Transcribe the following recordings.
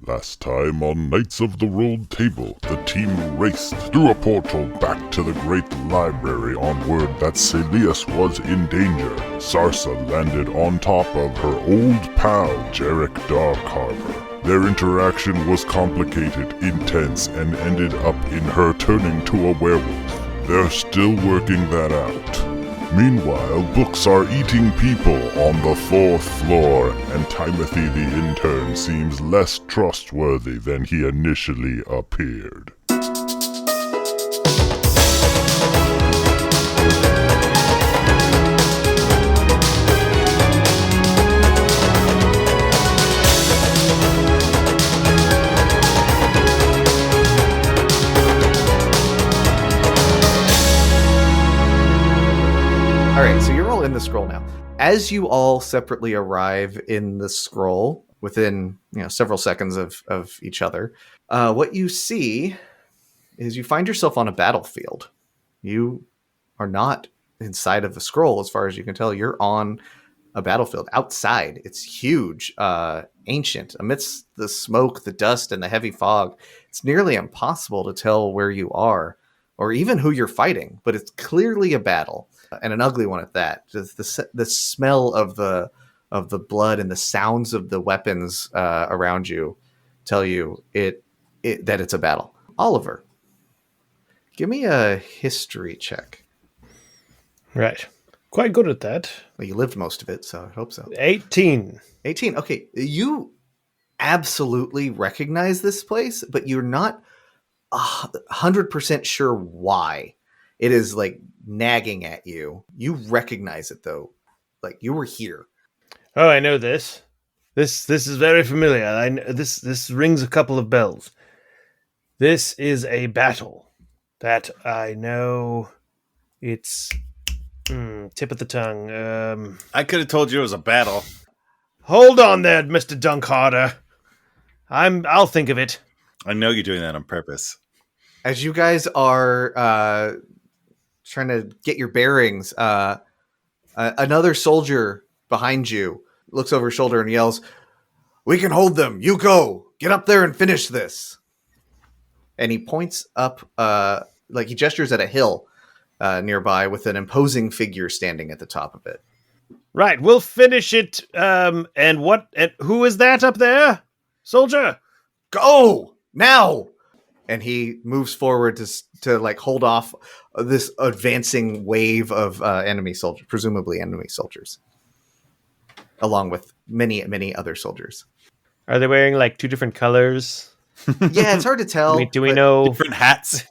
Last time on Knights of the Rolled Table, the team raced through a portal back to the Great Library on word that Saeleas was in danger. Sarsa landed on top of her old pal, Jerik Darkharbor. Their interaction was complicated, intense, and ended up in her turning to a werewolf. They're still working that out. Meanwhile, books are eating people on the 4th floor, and Timothy the intern seems less trustworthy than he initially appeared. Alright, so you're all in the scroll now. As you all separately arrive in the scroll, within several seconds of each other, what you see is you find yourself on a battlefield. You are not inside of the scroll, as far as you can tell. You're on a battlefield outside. It's huge, ancient. Amidst the smoke, the dust, and the heavy fog, it's nearly impossible to tell where you are or even who you're fighting, but it's clearly a battle. And an ugly one at that. Just the smell of the blood and the sounds of the weapons around you tell you that it's a battle. Oliver, give me a history check. Right. Quite good at that. Well, you lived most of it, so I hope so. 18. 18. Okay, you absolutely recognize this place, but you're not 100% sure why. It is like nagging at you. You recognize it though. Like you were here. Oh, I know this. This is very familiar. This rings a couple of bells. This is a battle that I know. It's tip of the tongue. I could have told you it was a battle. Hold on there, Mr. Dunkharder. I'll think of it. I know you're doing that on purpose. As you guys are trying to get your bearings, another soldier behind you looks over his shoulder and yells, "We can hold them. You go. Get up there and finish this." And he points up, like he gestures at a hill nearby with an imposing figure standing at the top of it. Right, we'll finish it. And who is that up there? Soldier? Go now! And he moves forward to like hold off this advancing wave of enemy soldiers, presumably enemy soldiers, along with many, many other soldiers. Are they wearing like two different colors? Yeah, it's hard to tell. Do we know different hats?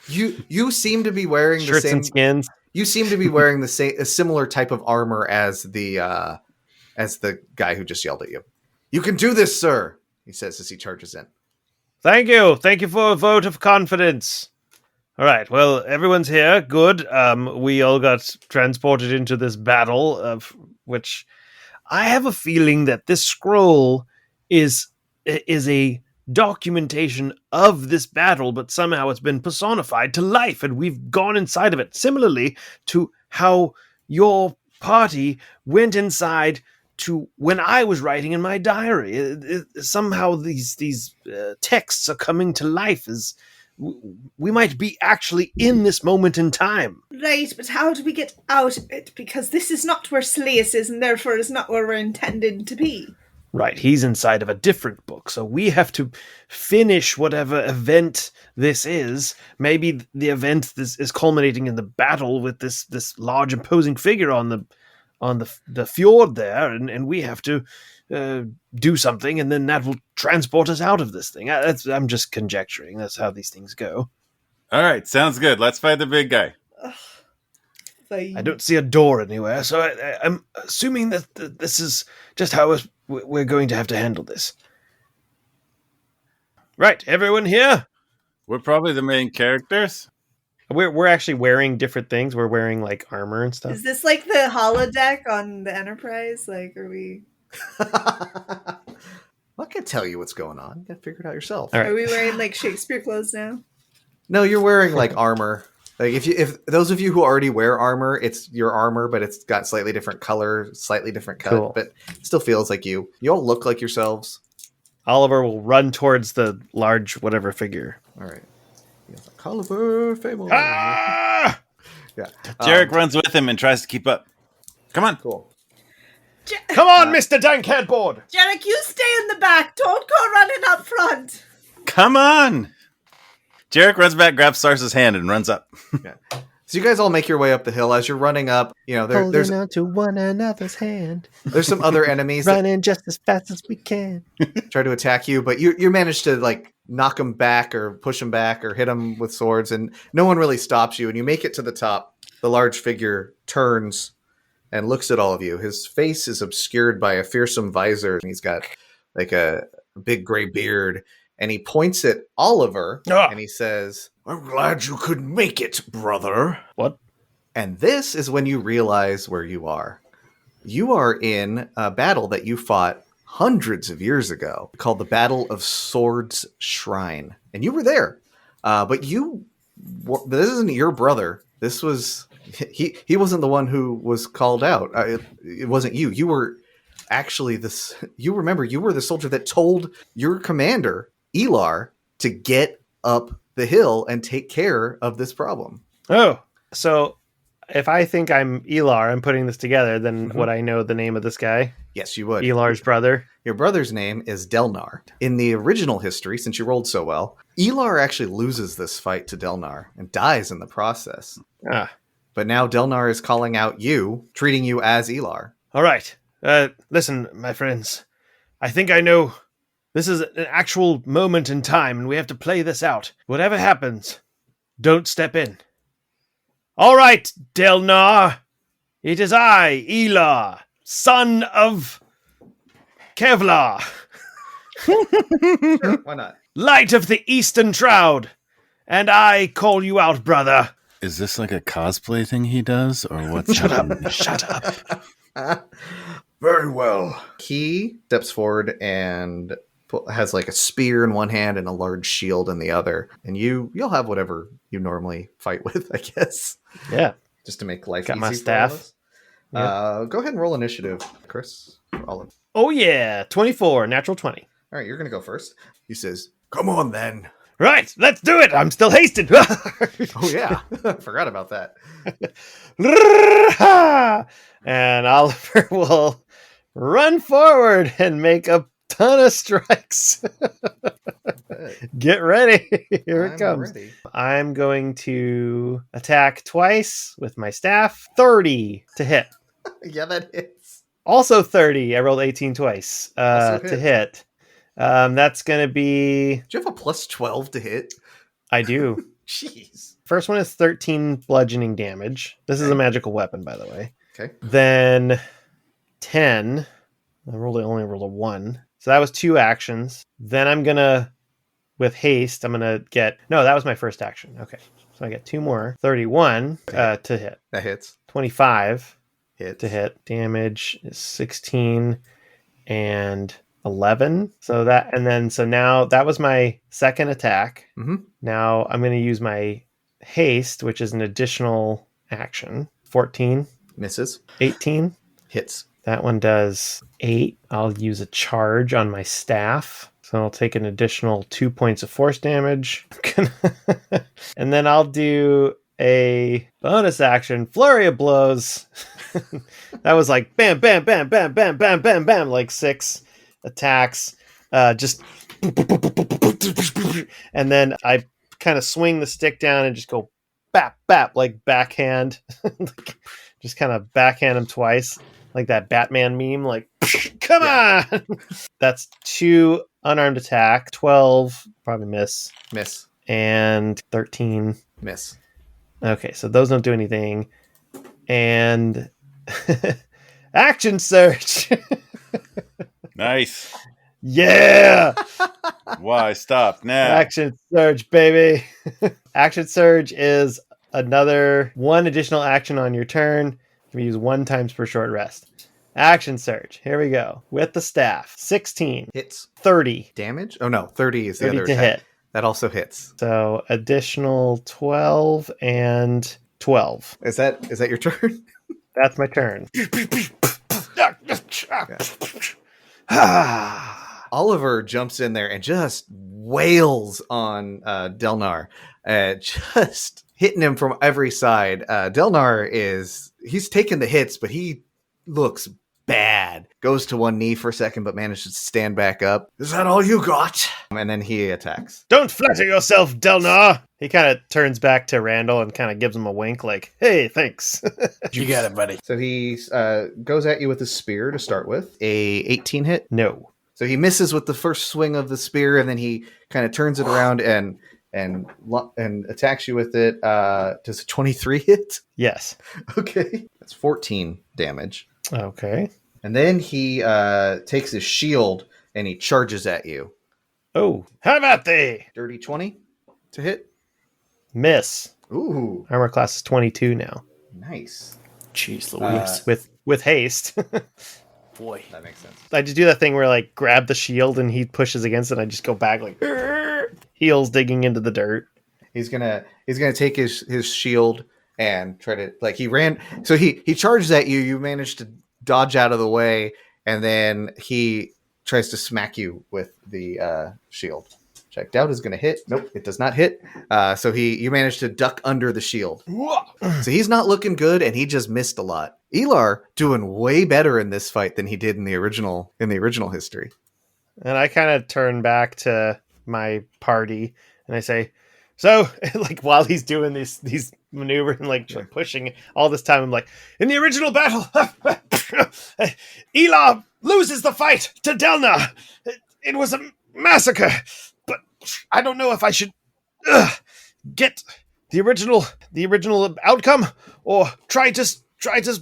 You seem to be wearing shirts the same and skins? You seem to be wearing a similar type of armor as the guy who just yelled at you. "You can do this, sir," he says as he charges in. Thank you. Thank you for a vote of confidence. All right. Well, everyone's here. Good. We all got transported into this battle, of which I have a feeling that this scroll is a documentation of this battle, but somehow it's been personified to life, and we've gone inside of it. Similarly to how your party went inside to when I was writing in my diary. Somehow these texts are coming to life as we might be actually in this moment in time. Right, but how do we get out of it? Because this is not where Saeleas is, and therefore is not where we're intended to be. Right, he's inside of a different book, so we have to finish whatever event this is. Maybe the event this is culminating in the battle with this large imposing figure on the fjord there, and we have to do something, and then that will transport us out of this thing. I'm just conjecturing. That's how these things go. All right, sounds good. Let's fight the big guy. I don't see a door anywhere, so I'm assuming that this is just how we're going to have to handle this. Right, everyone here? We're probably the main characters. We're actually wearing different things. We're wearing like armor and stuff. Is this like the holodeck on the Enterprise? Like, are we? I can tell you what's going on. You gotta figure it out yourself. All right. Are we wearing like Shakespeare clothes now? No, you're wearing like armor. Like if those of you who already wear armor, it's your armor, but it's got slightly different color, slightly different cut, Cool. but it still feels like you. You all look like yourselves. Oliver will run towards the large whatever figure. All right. Yes, Oliver, famous. Ah! Yeah. Jerik runs with him and tries to keep up. Come on. Cool. Come on, Mr. Dankheadboard! Jerik, you stay in the back. Don't go running up front. Come on. Jerik runs back, grabs Sarsa's hand, and runs up. Yeah. So you guys all make your way up the hill. As you're running up, there's on to one another's hand, there's some other enemies that running just as fast as we can. try to attack you, but you manage to like knock them back or push them back or hit them with swords, and no one really stops you. And you make it to the top. The large figure turns and looks at all of you. His face is obscured by a fearsome visor, and he's got like a big gray beard. And he points at Oliver, and he says, "I'm glad you could make it, brother." What? And this is when you realize where you are. You are in a battle that you fought hundreds of years ago, called the Battle of Swords Shrine. And you were there. But this isn't your brother. This was... He wasn't the one who was called out. It wasn't you. You were actually this... You remember, you were the soldier that told your commander... Elar to get up the hill and take care of this problem. Oh, so if I think I'm Elar, I'm putting this together, then would I know the name of this guy? Yes, you would. Elar's brother? Your brother's name is Delnar. In the original history, since you rolled so well, Elar actually loses this fight to Delnar and dies in the process. Ah. But now Delnar is calling out you, treating you as Elar. All right. Listen, my friends. I think I know... This is an actual moment in time, and we have to play this out. Whatever happens, don't step in. All right, Delnar. It is I, Elar, son of Kevlar. Sure, why not? Light of the Eastern Shroud. And I call you out, brother. Is this like a cosplay thing he does, or what's Shut up. Shut up. Very well. He steps forward and... has like a spear in one hand and a large shield in the other, and you'll have whatever you normally fight with, I guess. Yeah, just to make life got easy my for staff. all of us. Go ahead and roll initiative, Chris. Olive. Oh yeah, 24, natural 20. All right, you're gonna go first. He says, "Come on then." Right, let's do it. I'm still hasted. Oh yeah, forgot about that. And Oliver will run forward and make a ton of strikes. Get ready. Here it comes. Ready. I'm going to attack twice with my staff. 30 to hit. Yeah, that hits. Also 30. I rolled 18 twice Also to hit. That's going to be... Do you have a plus 12 to hit? I do. Jeez. First one is 13 bludgeoning damage. This is a magical weapon, by the way. Okay. Then 10. I only rolled a 1. So that was 2 actions. Then I'm going to, with haste, I'm going to get... No, that was my first action. Okay. So I get 2 more. 31 to hit. That hits. 25 Hits. to hit. Damage is 16 and 11. So now that was my second attack. Mm-hmm. Now I'm going to use my haste, which is an additional action. 14. Misses. 18. Hits. That one does 8. I'll use a charge on my staff. So I'll take an additional 2 points of force damage. And then I'll do a bonus action, flurry of blows. That was like bam, bam, bam, bam, bam, bam, bam, bam, like 6 attacks. Just and then I kind of swing the stick down and just go bap, bap, like backhand. Just kind of backhand him twice. Like that Batman meme, like, come on! That's 2 unarmed attack, 12, probably miss. Miss. And 13. Miss. Okay, so those don't do anything. And action surge! Nice. Yeah! Why stop now? Action surge, baby! Action surge is another 1 additional action on your turn. We use 1 times per short rest. Action surge. Here we go. With the staff. 16. Hits. 30. Damage? Oh no, 30 is the 30 other to attack. hit. That also hits. So additional 12 and 12. Is that your turn? That's my turn. Oliver jumps in there and just wails on Delnar, just hitting him from every side. Delnar he's taking the hits, but he looks bad. Goes to one knee for a second, but manages to stand back up. Is that all you got? And then he attacks. Don't flatter yourself, Delnar. He kind of turns back to Randall and kind of gives him a wink like, hey, thanks. You got it, buddy. So he goes at you with his spear to start with. A 18 hit? No. So he misses with the first swing of the spear, and then he kind of turns it around and attacks you with it. Does a 23 hit? Yes. Okay. That's 14 damage. Okay. And then he takes his shield and he charges at you. Oh, how about they? Dirty 20 to hit. Miss. Ooh, Armor class is 22 now. nice. Jeez Louise. With haste. Boy. That makes sense. I just do that thing where I like grab the shield and he pushes against it and I just go back like heels digging into the dirt. He's gonna take his shield and try to he ran. So he charges at you. You manage to dodge out of the way, and then he tries to smack you with the shield. Checked out is going to hit. Nope, it does not hit. So you managed to duck under the shield. So he's not looking good, and he just missed a lot. Elar doing way better in this fight than he did in the original history. And I kind of turn back to my party and I say, so like while he's doing these maneuvers and pushing all this time, I'm like, in the original battle, Elar loses the fight to Delnar. It was a massacre, but I don't know if I should get the original outcome or try to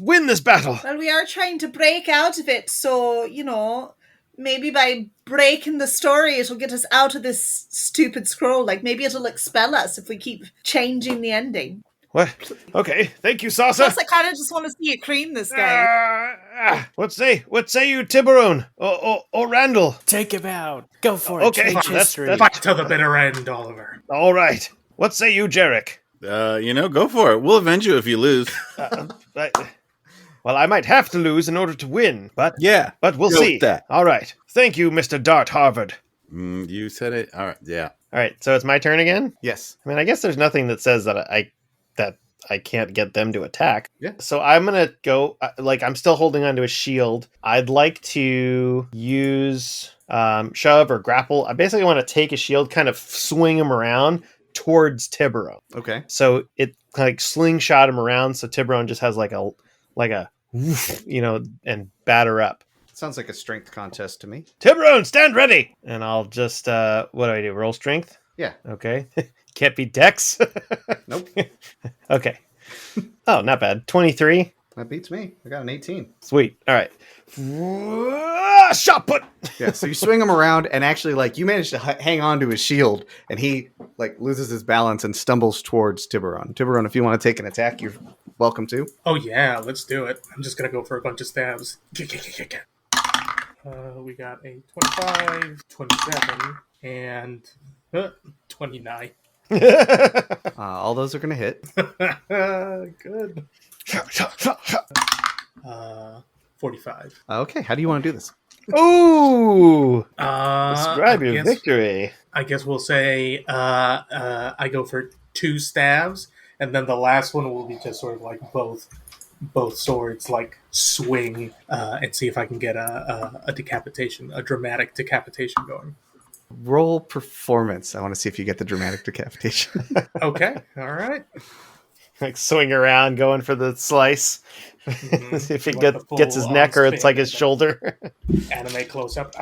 win this battle. Well, we are trying to break out of it, so, maybe by breaking the story, it'll get us out of this stupid scroll. Maybe it'll expel us if we keep changing the ending. What? Okay, thank you, Sarsa. Plus, I kind of just want to see it cream this guy. What say you, Tiburon or Randall? Take him out. Go for it. Okay, Change that's history. Fight to the bitter end, Oliver. all right. What say you, Jerik? Go for it. We'll avenge you if you lose. Well, I might have to lose in order to win, but Yeah. but we'll Go see. with that. All right. Thank you, Mr. Darkharbor. You said it. All right. Yeah. All right, so it's my turn again. Yes. I mean, I guess there's nothing that says that I can't get them to attack. Yeah. So I'm gonna go. I'm still holding onto a shield. I'd like to use shove or grapple. I basically want to take a shield, kind of swing him around towards Tiburon. Okay. So it slingshot him around. So Tiburon just has like a and batter up. Sounds like a strength contest to me. Tiburon, stand ready. And I'll just what do I do? Roll strength. Yeah. Okay. Can't be dex. Nope. Okay. Oh, not bad. 23. That beats me. I got an 18. Sweet. All right. Shot put. Yeah, so you swing him around, and actually, you manage to hang on to his shield, and he, loses his balance and stumbles towards Tiburon. Tiburon, if you want to take an attack, you're welcome to. Oh yeah, let's do it. I'm just gonna go for a bunch of stabs. We got a 25, 27, and 29. All those are going to hit. Good. 45. Okay, how do you want to do this? Ooh. I Describe your guess- victory. I guess we'll say I go for 2 stabs, and then the last one will be just sort of both swords swing and see if I can get a decapitation, a dramatic decapitation going. Roll performance. I want to see if you get the dramatic decapitation. Okay, all right. Swing around, going for the slice. See if it Like the gets his full neck or arm it's like his spin. shoulder. Anime close up.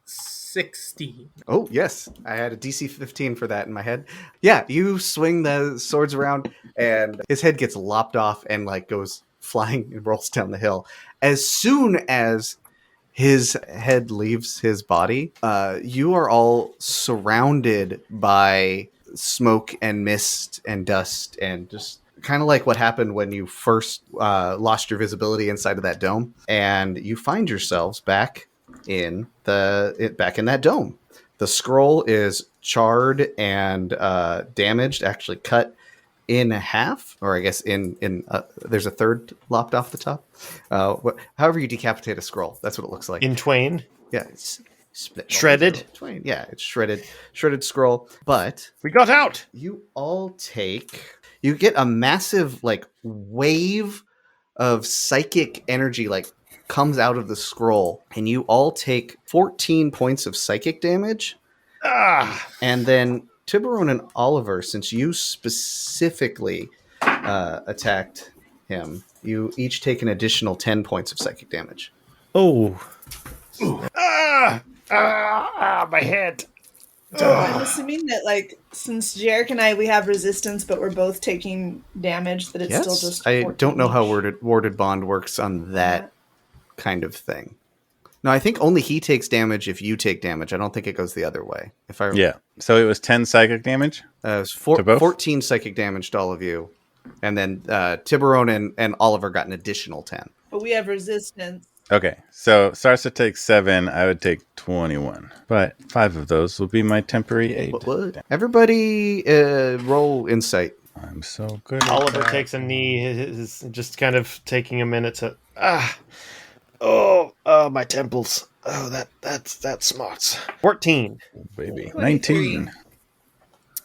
16. Oh, yes. I had a DC 15 for that in my head. Yeah, you swing the swords around, and his head gets lopped off and goes flying and rolls down the hill. As soon as his head leaves his body, you are all surrounded by smoke and mist and dust, and just kind of like what happened when you first lost your visibility inside of that dome, and you find yourselves back in that dome. The scroll is charred and damaged, actually cut in half, or I guess in there's a third lopped off the top. However you decapitate a scroll, that's what it looks like. In twain. Yeah, it's split. Shredded? Twain. Yeah, it's shredded scroll. But We got out. you get a massive like wave of psychic energy like comes out of the scroll, and you all take 14 points of psychic damage. And then Tiburon and Oliver, since you specifically attacked him, you each take an additional 10 points of psychic damage. Oh. My head. I'm assuming that, like, since Jerik and I, we have resistance, but we're both taking damage, that it's still just 14 I don't know how each. warded bond works on that kind of thing. No, I think only he takes damage if you take damage. I don't think it goes the other way. If I Yeah. So it was 10 psychic damage? it was To both? 14 psychic damage to all of you. And then Tiburon and Oliver got an additional 10. But we have resistance. Okay. So Sarsa takes 7. I would take 21. But 5 of those will be my temporary aid. What? Everybody roll insight. I'm so good at Oliver that. takes a knee, is just kind of taking a minute to my temples. Oh, that smarts. 14. Baby. 23. 19.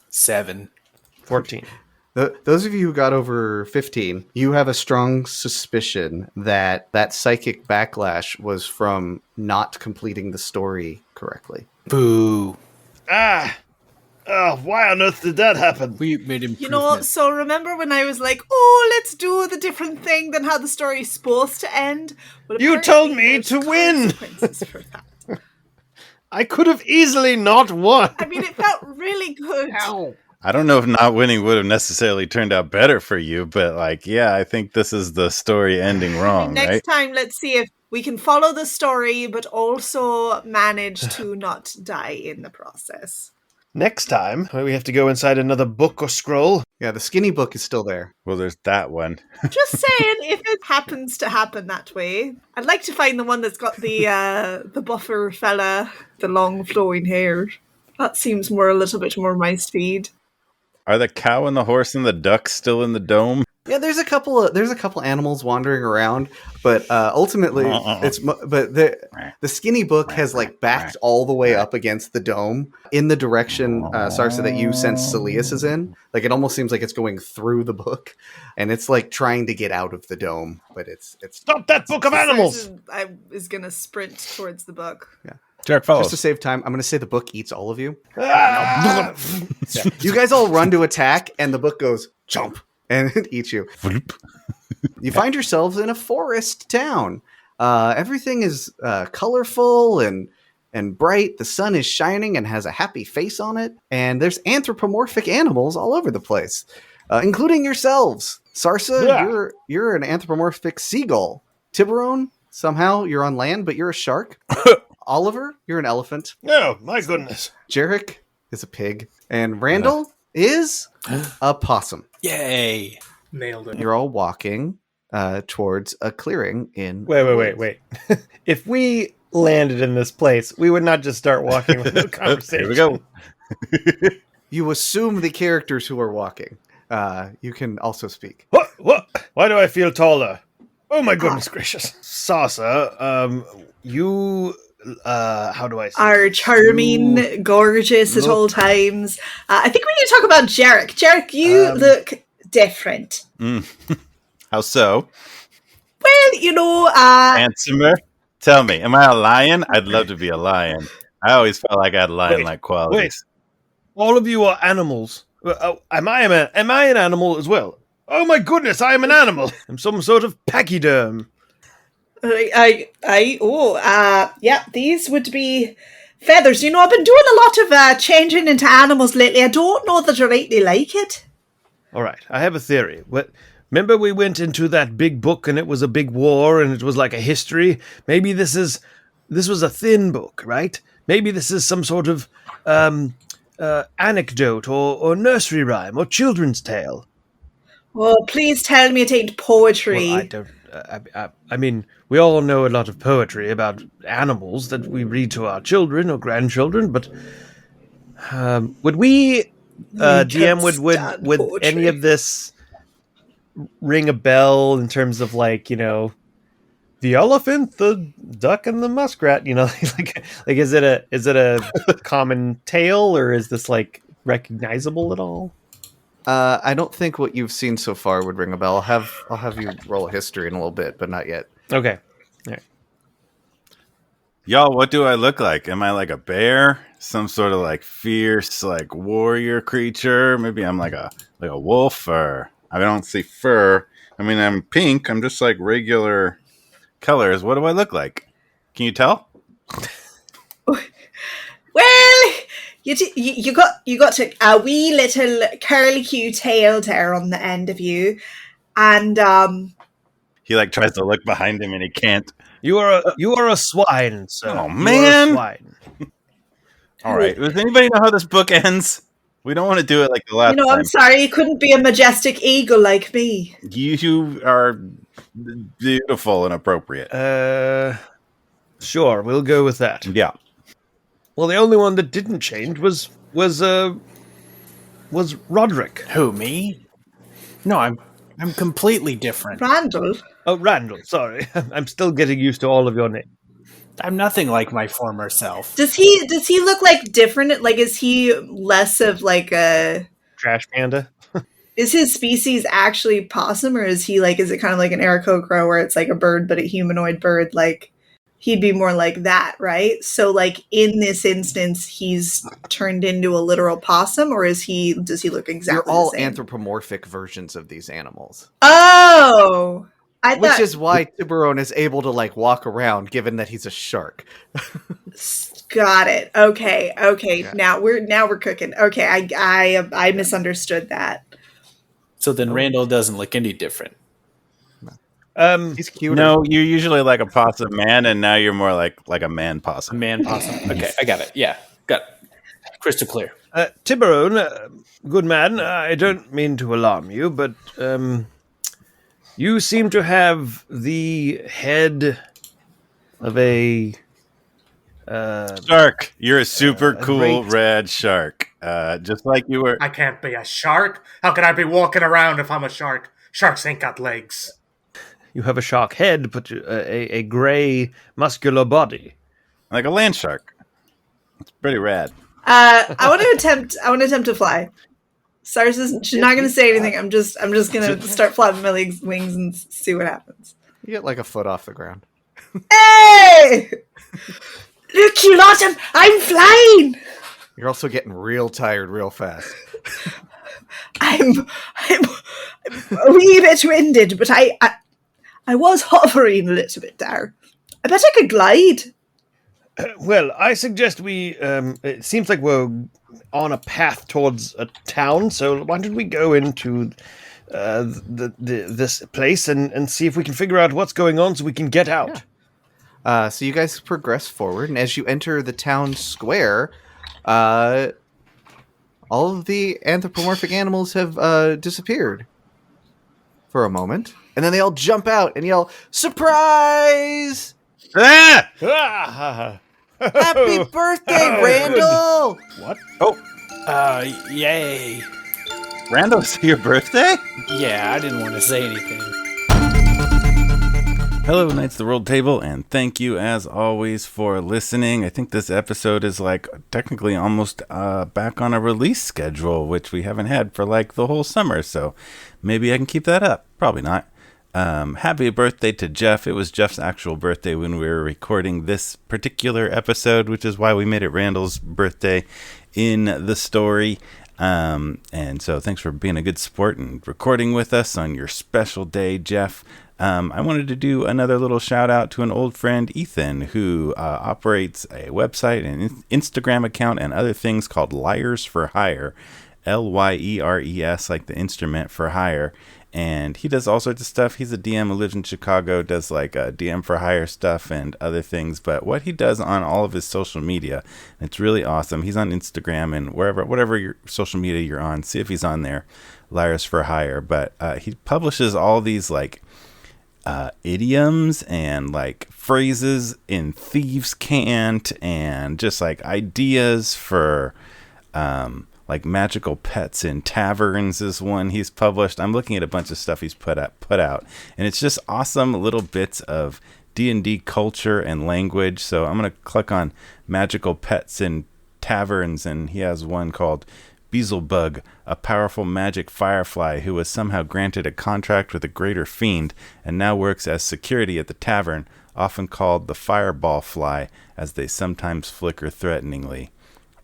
7. 14. Those of you who got over 15, you have a strong suspicion that psychic backlash was from not completing the story correctly. Boo. Why on earth did that happen? We made improvement. You know, so remember when I was like, oh, let's do the different thing than how the story's supposed to end? But You apparently told me there's to win! consequences for that. I could have easily not won. I mean, it felt really good. I don't know if not winning would have necessarily turned out better for you, but I think this is the story ending wrong, Next right? time, let's see if we can follow the story, but also manage to not die in the process. Next time, we have to go inside another book or scroll. Yeah, the skinny book is still there. Well, there's that one. Just saying, if it happens to happen that way, I'd like to find the one that's got the buffer fella, the long flowing hair. That seems a little bit more my speed. Are the cow and the horse and the duck still in the dome? Yeah, there's a couple animals wandering around, but ultimately the skinny book has like backed all the way up against the dome in the direction Sarsa that you sense Saeleas is in. Like it almost seems like it's going through the book, and it's like trying to get out of the dome, but it's Stop that book of animals! I is gonna sprint towards the book. Jared just follows. to save time. I'm going to say the book eats all of you. Ah! You guys all run to attack, and the book goes jump and it eats you. You find yourselves in a forest town. Everything is colorful and bright. The sun is shining and has a happy face on it. And there's anthropomorphic animals all over the place, including yourselves. Sarsa, Yeah. you're an anthropomorphic seagull. Tiburon, somehow you're on land, but you're a shark. Oliver, you're an elephant. Oh, my goodness. Jerik is a pig. And Randall is a possum. Yay. Nailed it. You're all walking towards a clearing in... Wait. If we landed in this place, we would not just start walking with no conversation. Here we go. You assume the characters who are walking. You can also speak. What? Why do I feel taller? Oh my goodness gracious. Sarsa, you... how do I say Are this? charming, You gorgeous at all times. I think we need to talk about Jerik. Jerik, you look different. How so? Well, you know, Handsomer? Tell me, am I a lion? I'd love to be a lion. I always felt like I had lion-like qualities. all of you are animals. Am I an animal as well? Oh my goodness, I am an animal. I'm some sort of pachyderm. yeah, these would be feathers. You know, I've been doing a lot of changing into animals lately. I don't know that I really like it. All right, I have a theory. Remember we went into that big book and it was a big war and it was like a history? Maybe this was a thin book, right? Maybe this is some sort of anecdote or nursery rhyme or children's tale. Well, please tell me it ain't poetry. Well, I don't. I mean, we all know a lot of poetry about animals that we read to our children or grandchildren, but would we DM, can't would stand would poetry. any of this ring a bell in terms of like, the elephant, the duck, and the muskrat? Like is it a common tale, or is this like recognizable at all? I don't think what you've seen so far would ring a bell. I'll have you roll a history in a little bit, but not yet. Okay. Y'all, what do I look like? Am I like a bear? Some sort of like fierce, like warrior creature? Maybe I'm like a wolf, or I don't see fur. I mean, I'm pink. I'm just like regular colors. What do I look like? Can you tell? Well, you got a wee little curly-Q tail there on the end of you, and He like tries to look behind him and he can't. You are a swine, sir. Oh, You are a man. swine. All right. Does anybody know how this book ends? We don't want to do it like the last time. I'm sorry, you couldn't be a majestic eagle like me. You are beautiful and appropriate. Sure, we'll go with that. Yeah. Well, the only one that didn't change was Roderick. Who, me? No, I'm completely different. Randall. Oh, Randall. Sorry, I'm still getting used to all of your names. I'm nothing like my former self. Does he look like different? Like, is he less of like a Trash panda. is his species actually possum, or is it kind of like an Aarakocra where it's like a bird but a humanoid bird? Like, he'd be more like that, right? So like in this instance, he's turned into a literal possum, or does he look exactly You're all the same? anthropomorphic versions of these animals. Oh, Which is why Tiburon is able to like walk around, given that he's a shark. got it. Okay. Yeah. Now we're cooking. Okay, I misunderstood that. So then Randall doesn't look any different. He's cute. No, you're usually like a possum man, and now you're more like a man possum. Man possum. Okay, I got it. Yeah, got it. Crystal clear. Tiburon, good man. I don't mean to alarm you, but you seem to have the head of a Shark. You're a super a cool great- red shark. Just like you were. I can't be a shark. How can I be walking around if I'm a shark? Sharks ain't got legs. You have a shark head, but a gray, muscular body. Like a land shark. It's pretty rad. I want to attempt to fly. She's not going to say anything. I'm just going to start flapping my wings and see what happens. You get like a foot off the ground. Hey! Look, you lot, I'm flying! You're also getting real tired real fast. I'm a wee bit winded, but I was hovering a little bit there. I bet I could glide. Well, I suggest we. It seems like we're on a path towards a town, so why don't we go into this place and see if we can figure out what's going on, so we can get out. So you guys progress forward, and as you enter the town square, all of the anthropomorphic animals have disappeared for a moment, and then they all jump out and yell, "Surprise! Ah! Happy birthday, Randall!" What? Yay. Randall, is it your birthday? Yeah, I didn't want to say anything. Hello, Knights of the Rolled Table, and thank you as always for listening. I think this episode is like technically almost back on a release schedule, which we haven't had for like the whole summer, so maybe I can keep that up. Probably not. Happy birthday to Jeff. It was Jeff's actual birthday when we were recording this particular episode, which is why we made it Randall's birthday in the story. And so thanks for being a good sport and recording with us on your special day, Jeff. I wanted to do another little shout out to an old friend, Ethan, who operates a website and Instagram account and other things called Lyres for Hire, Lyers, like the instrument for hire. And he does all sorts of stuff. He's a DM who lives in Chicago, does like DM for hire stuff and other things. But what he does on all of his social media, it's really awesome. He's on Instagram and whatever your social media you're on, see if he's on there, Lyres for Hire. But he publishes all these like idioms and like phrases in thieves' cant and just like ideas for like like Magical Pets in Taverns is one he's published. I'm looking at a bunch of stuff he's put out, and it's just awesome little bits of D&D culture and language. So I'm going to click on Magical Pets in Taverns, and he has one called Beelzebug, a powerful magic firefly who was somehow granted a contract with a greater fiend and now works as security at the tavern, often called the Fireball Fly, as they sometimes flicker threateningly.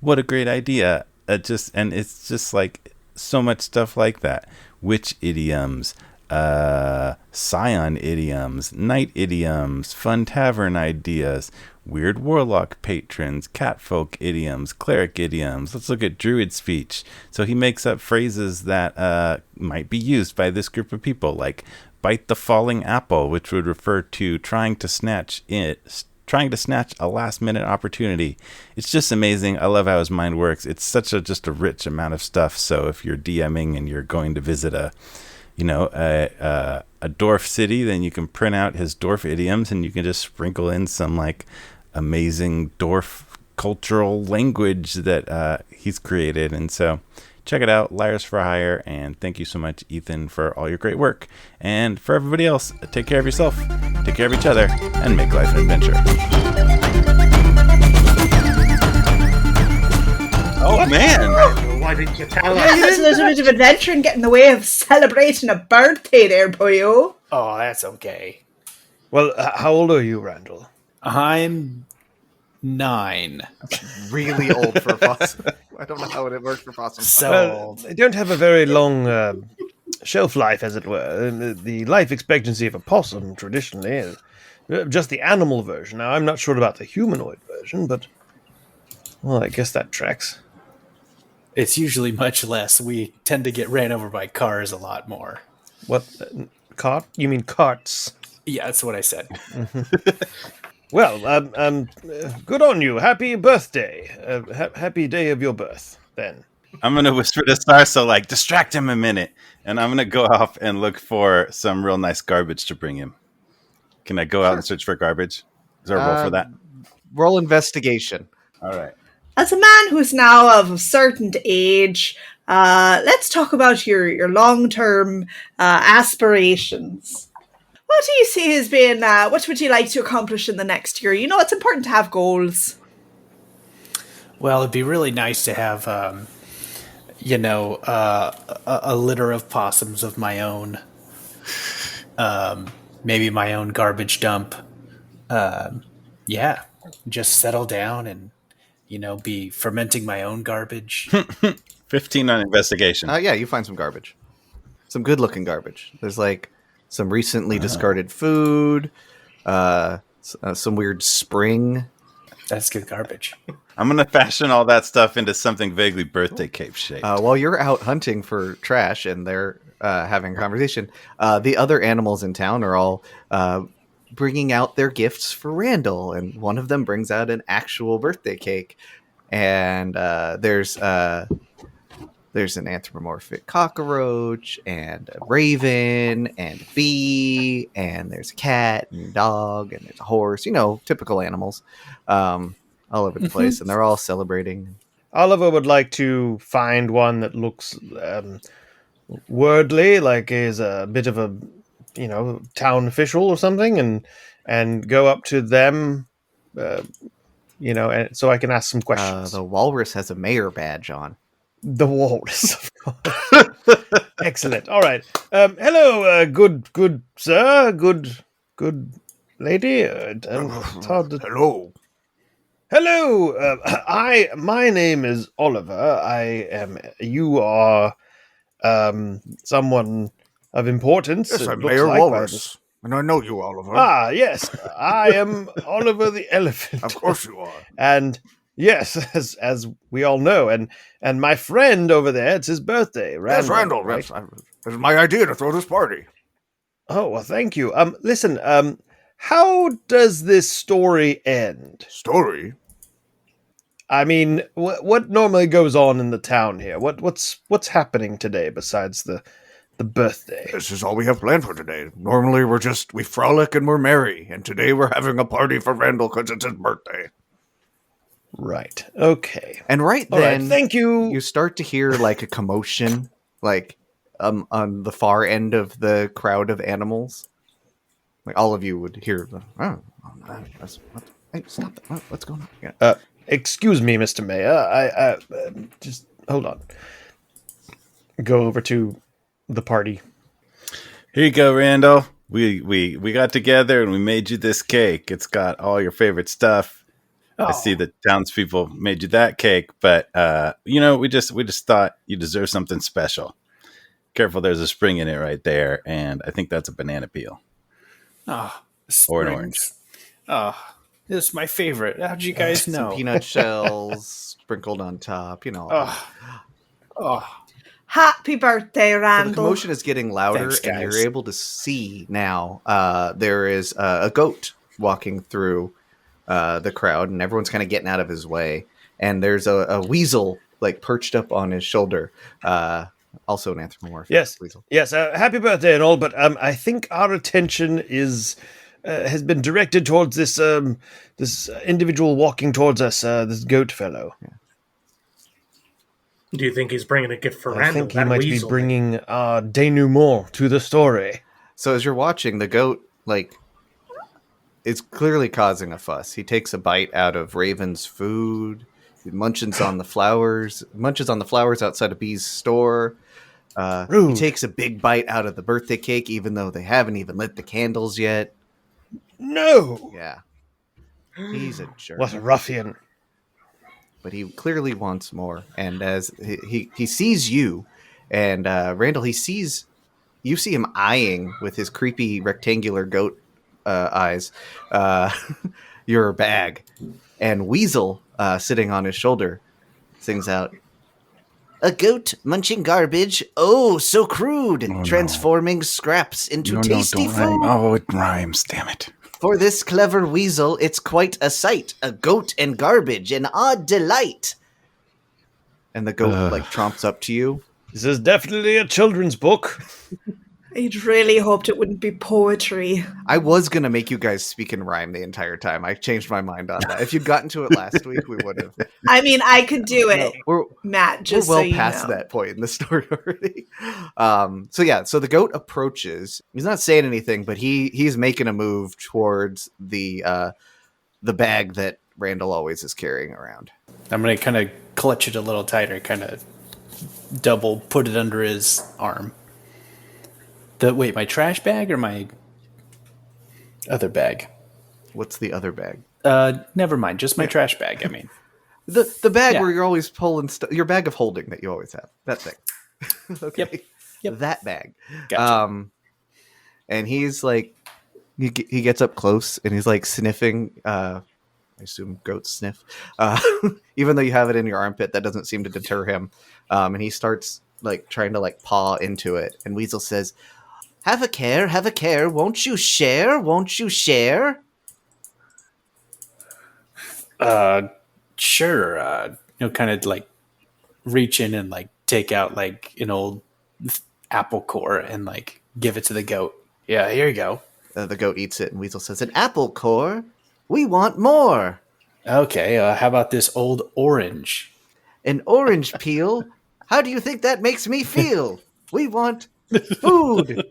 What a great idea. It's just like so much stuff like that. Witch idioms, scion idioms, night idioms, fun tavern ideas, weird warlock patrons, catfolk idioms, cleric idioms. Let's look at druid speech. So he makes up phrases that might be used by this group of people, like bite the falling apple, which would refer to trying to snatch a last-minute opportunity. It's just amazing. I love how his mind works. It's such a rich amount of stuff. So if you're DMing and you're going to visit a dwarf city, then you can print out his dwarf idioms and you can just sprinkle in some like amazing dwarf cultural language that he's created. And so check it out, Liars for Hire, and thank you so much, Ethan, for all your great work. And for everybody else, take care of yourself, take care of each other, and make life an adventure. Oh, man. Why didn't you tell Yeah, us? there's a little bit of adventure and get in the way of celebrating a birthday there, boyo. Oh, that's okay. Well, how old are you, Randall? I'm 9. Really old for a possum. I don't know how it works for possum. So Well, old. they don't have a very long shelf life, as it were. The life expectancy of a possum, traditionally, is just the animal version. Now, I'm not sure about the humanoid version, but, well, I guess that tracks. It's usually much less. We tend to get ran over by cars a lot more. What? Cart? You mean carts? Yeah, that's what I said. Well, good on you. Happy birthday. Happy day of your birth, then. I'm going to whisper to Sarsa, like, distract him a minute. And I'm going to go off and look for some real nice garbage to bring him. Can I go out and search for garbage? Is there a roll for that? Roll investigation. All right. As a man who's now of a certain age, let's talk about your long-term aspirations. What do you see as being, what would you like to accomplish in the next year? You know, it's important to have goals. Well, it'd be really nice to have, a litter of possums of my own. Maybe my own garbage dump. Yeah, just settle down and, be fermenting my own garbage. 15 on investigation. Yeah, you find some garbage. Some good-looking garbage. There's like some recently discarded food, some weird spring. That's good garbage. I'm going to fashion all that stuff into something vaguely birthday cake shaped. While you're out hunting for trash and they're having a conversation, the other animals in town are all bringing out their gifts for Randall, and one of them brings out an actual birthday cake. And there's an anthropomorphic cockroach and a raven and a bee, and there's a cat and a dog and there's a horse, typical animals all over the place, and they're all celebrating. Oliver would like to find one that looks worldly, like is a bit of a, town official or something, and go up to them, and so I can ask some questions. The walrus has a mayor badge on. The walrus, of course. Excellent. All right. Hello, good sir, good lady. It's hard to... Hello. My name is Oliver. You are someone of importance. Yes, it I'm looks Mayor like Walrus, and I know you, Oliver. Ah, yes. I am Oliver the Elephant. Of course you are. And yes, as we all know, and my friend over there, it's his birthday, Randall. Yes, Randall. Right? Yes, it was my idea to throw this party. Oh, well, thank you. Listen, how does this story end? Story? I mean, what normally goes on in the town here? What's happening today besides the birthday? This is all we have planned for today. Normally we frolic and we're merry, and today we're having a party for Randall because it's his birthday. Right. Okay. And right All right. then, Thank you. you start to hear like a commotion, like on the far end of the crowd of animals. Like all of you would hear, hey, stop that! What's going on? Yeah. Excuse me, Mr. Mayor. I just hold on. Go over to the party. Here you go, Randall. We got together and we made you this cake. It's got all your favorite stuff. I see the townspeople made you that cake, but we just thought you deserve something special. Careful, there's a spring in it right there, and I think that's a banana peel. Oh, Or an orange. Oh, this is my favorite. How'd you guys Some know? peanut shells sprinkled on top. Oh, Happy birthday, So the Randall. commotion is getting louder, Thanks, and guys. you're able to see now. There is a goat walking through the crowd, and everyone's kind of getting out of his way. And there's a weasel like perched up on his shoulder. Also an anthropomorphic weasel. Yes. Happy birthday and all, but I think our attention has been directed towards this this individual walking towards us. This goat fellow. Yeah. Do you think he's bringing a gift for I Randall? think he That might weasel? be bringing denouement to the story. So as you're watching, the goat is clearly causing a fuss. He takes a bite out of Raven's food. He munches on the flowers outside of Bee's store. He takes a big bite out of the birthday cake, even though they haven't even lit the candles yet. No. Yeah. He's a jerk. What a ruffian. But he clearly wants more. And as he sees you, and Randall, you see him eyeing with his creepy rectangular goat eyes your bag. And Weasel, sitting on his shoulder, sings out, "A goat munching garbage, oh, so crude, transforming scraps into tasty don't food. rhyme. Oh, it rhymes, damn it. For this clever weasel, it's quite a sight, a goat and garbage, an odd delight." And the goat, tromps up to you. This is definitely a children's book. I'd really hoped it wouldn't be poetry. I was going to make you guys speak in rhyme the entire time. I changed my mind on that. If you'd gotten to it last week, we would have. I mean, I could do it, We're Matt, just well so you past know. that point in the story already. So the goat approaches. He's not saying anything, but he's making a move towards the bag that Randall always is carrying around. I'm going to kind of clutch it a little tighter, kind of double put it under his arm. Wait, my trash bag or my other bag? What's the other bag? Never mind, just my trash bag, I mean. The bag Yeah. where you're always pulling stuff. Your bag of holding that you always have. That thing. Okay. Yep. That bag. Gotcha. And he's like, he gets up close and he's like sniffing. I assume goats sniff. Even though you have it in your armpit, that doesn't seem to deter him. And he starts like trying to like paw into it. And Weasel says, have a care. Won't you share? Sure. Kind of like reach in and like take out like an old apple core and like give it to the goat. Yeah, here you go. The goat eats it, and Weasel says, an apple core? We want more. Okay, how about this old orange? An orange peel? How do you think that makes me feel? We want food.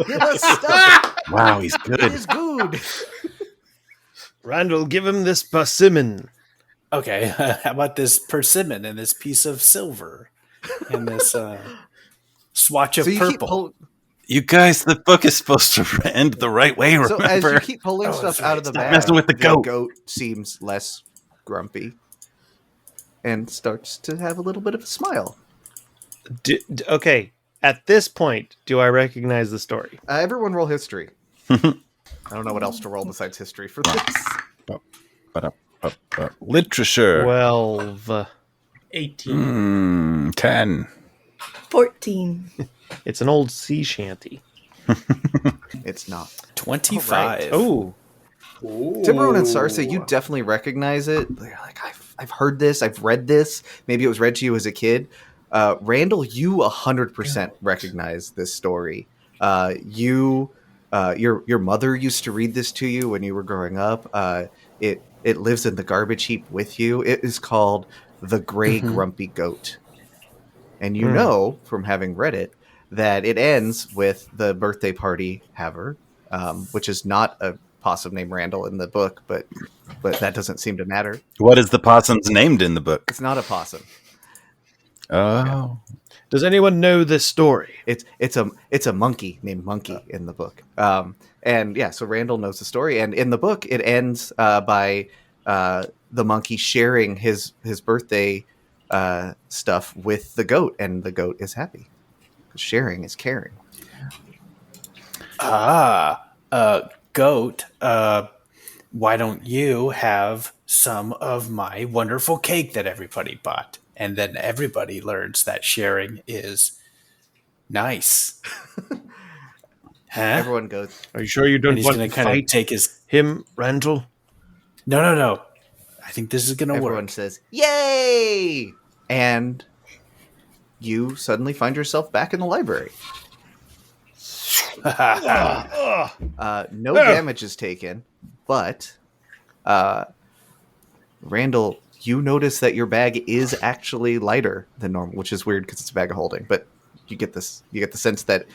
Give us stuff. Wow, he's It good. is good. Randall, give him this persimmon. Okay, how about this persimmon and this piece of silver and this swatch of So you keep purple? You guys, the book is supposed to end the right way, So as remember? you keep pulling stuff out of the Stop bag, messing with the goat. goat seems less grumpy and starts to have a little bit of a smile. Okay, at this point, do I recognize the story? Everyone roll history. I don't know what else to roll besides history for this. Literature. 12. 18. 10. 14. It's an old sea shanty. It's not. 25. Oh, Tiburon and Sarsa, you definitely recognize it. You're like, I've heard this, I've read this. Maybe it was read to you as a kid. Randall, you 100% recognize this story. Your mother used to read this to you when you were growing up. It lives in the garbage heap with you. It is called the Gray Grumpy Goat. And you know from having read it that it ends with the birthday party haver, which is not a possum named Randall in the book, but that doesn't seem to matter. What is the possum's named in the book? It's not a possum. Oh. Does anyone know this story? It's a monkey named Monkey in the book. And yeah, so Randall knows the story, and in the book it ends by the monkey sharing his birthday stuff with the goat, and the goat is happy. Sharing is caring. Goat, why don't you have some of my wonderful cake that everybody bought? And then everybody learns that sharing is nice. Huh? Everyone goes, Are you sure you don't And he's want going to to kind of fight take his... him, Randall? No. I think this is going to everyone work. says, "Yay!" And you suddenly find yourself back in the library. No damage is taken, but Randall, you notice that your bag is actually lighter than normal, which is weird because it's a bag of holding. But you get the sense that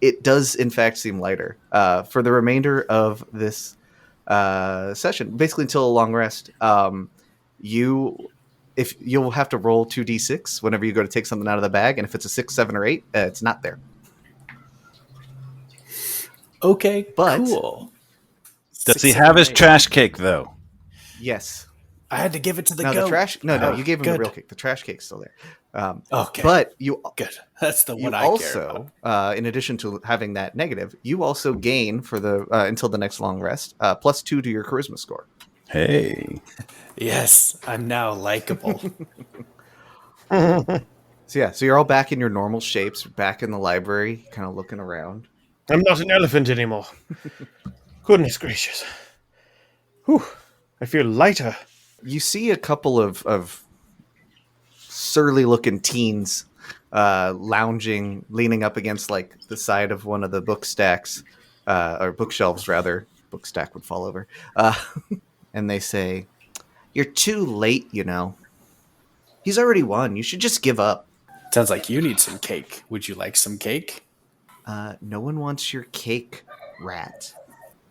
it does in fact seem lighter. For the remainder of this session, basically until a long rest, you'll have to roll 2d6 whenever you go to take something out of the bag, and if it's a 6, 7, or 8, it's not there. Okay, But- cool. Does he have his trash cake, though? Yes. I had to give it to the No, goat. the trash. No, Oh, you gave him good. the real cake. The trash cake's still there. Okay, But you good. That's the you one I care about. also, in addition to having that negative, you also gain for the until the next long rest +2 to your charisma score. Hey. Yes, I'm now likable. So yeah, so you're all back in your normal shapes, back in the library, kind of looking around. I'm not an elephant anymore. Goodness gracious. Whew. I feel lighter. You see a couple of surly-looking teens lounging, leaning up against like the side of one of the book stacks, or bookshelves rather. Book stack would fall over, and they say, "You're too late, you know. He's already won. You should just give up." Sounds like you need some cake. Would you like some cake? No one wants your cake, rat.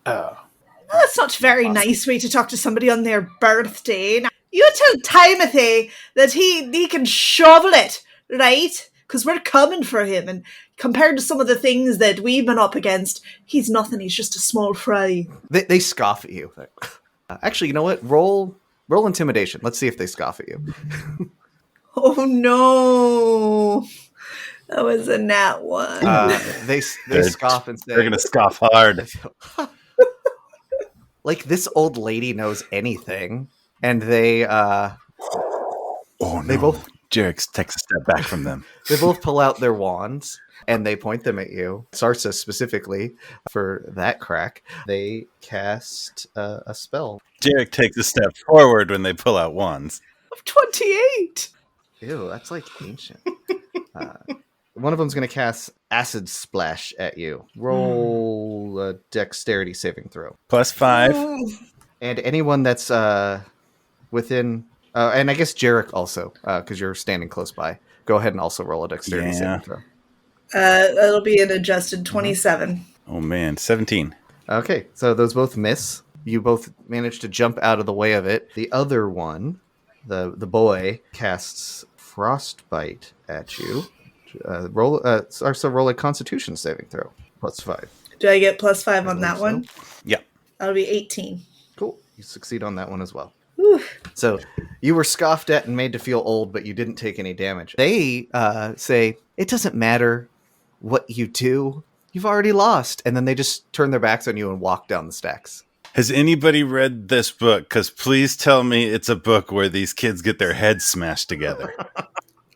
Oh. That's not a very nice way to talk to somebody on their birthday. Now, you tell Timothy that he can shovel it, right? Because we're coming for him. And compared to some of the things that we've been up against, he's nothing. He's just a small fry. They scoff at you. Actually, you know what? Roll intimidation. Let's see if they scoff at you. Oh, no. That was a nat one. They scoff and say, They're going to scoff hard. like this old lady knows anything, and they Oh, no. They both- Jerik takes a step back from them. both pull out their wands and they point them at you. Sarsa specifically for that crack. They cast a spell. Jerik takes a step forward when they pull out wands. 28. Ew, that's like ancient. One of them's going to cast Acid Splash at you. Roll a dexterity saving throw. +5. And anyone that's within... and I guess Jerik also, because you're standing close by. Go ahead and also roll a dexterity saving throw. That'll be an adjusted 27. Oh, man. 17. Okay, so those both miss. You both manage to jump out of the way of it. The other one, the boy, casts Frostbite at you. Roll a Constitution saving throw. +5. Do I get +5 on that one? Yeah. That'll be 18. Cool. You succeed on that one as well. Whew. So you were scoffed at and made to feel old, but you didn't take any damage. They say, it doesn't matter what you do. You've already lost. And then they just turn their backs on you and walk down the stacks. Has anybody read this book? Because please tell me it's a book where these kids get their heads smashed together.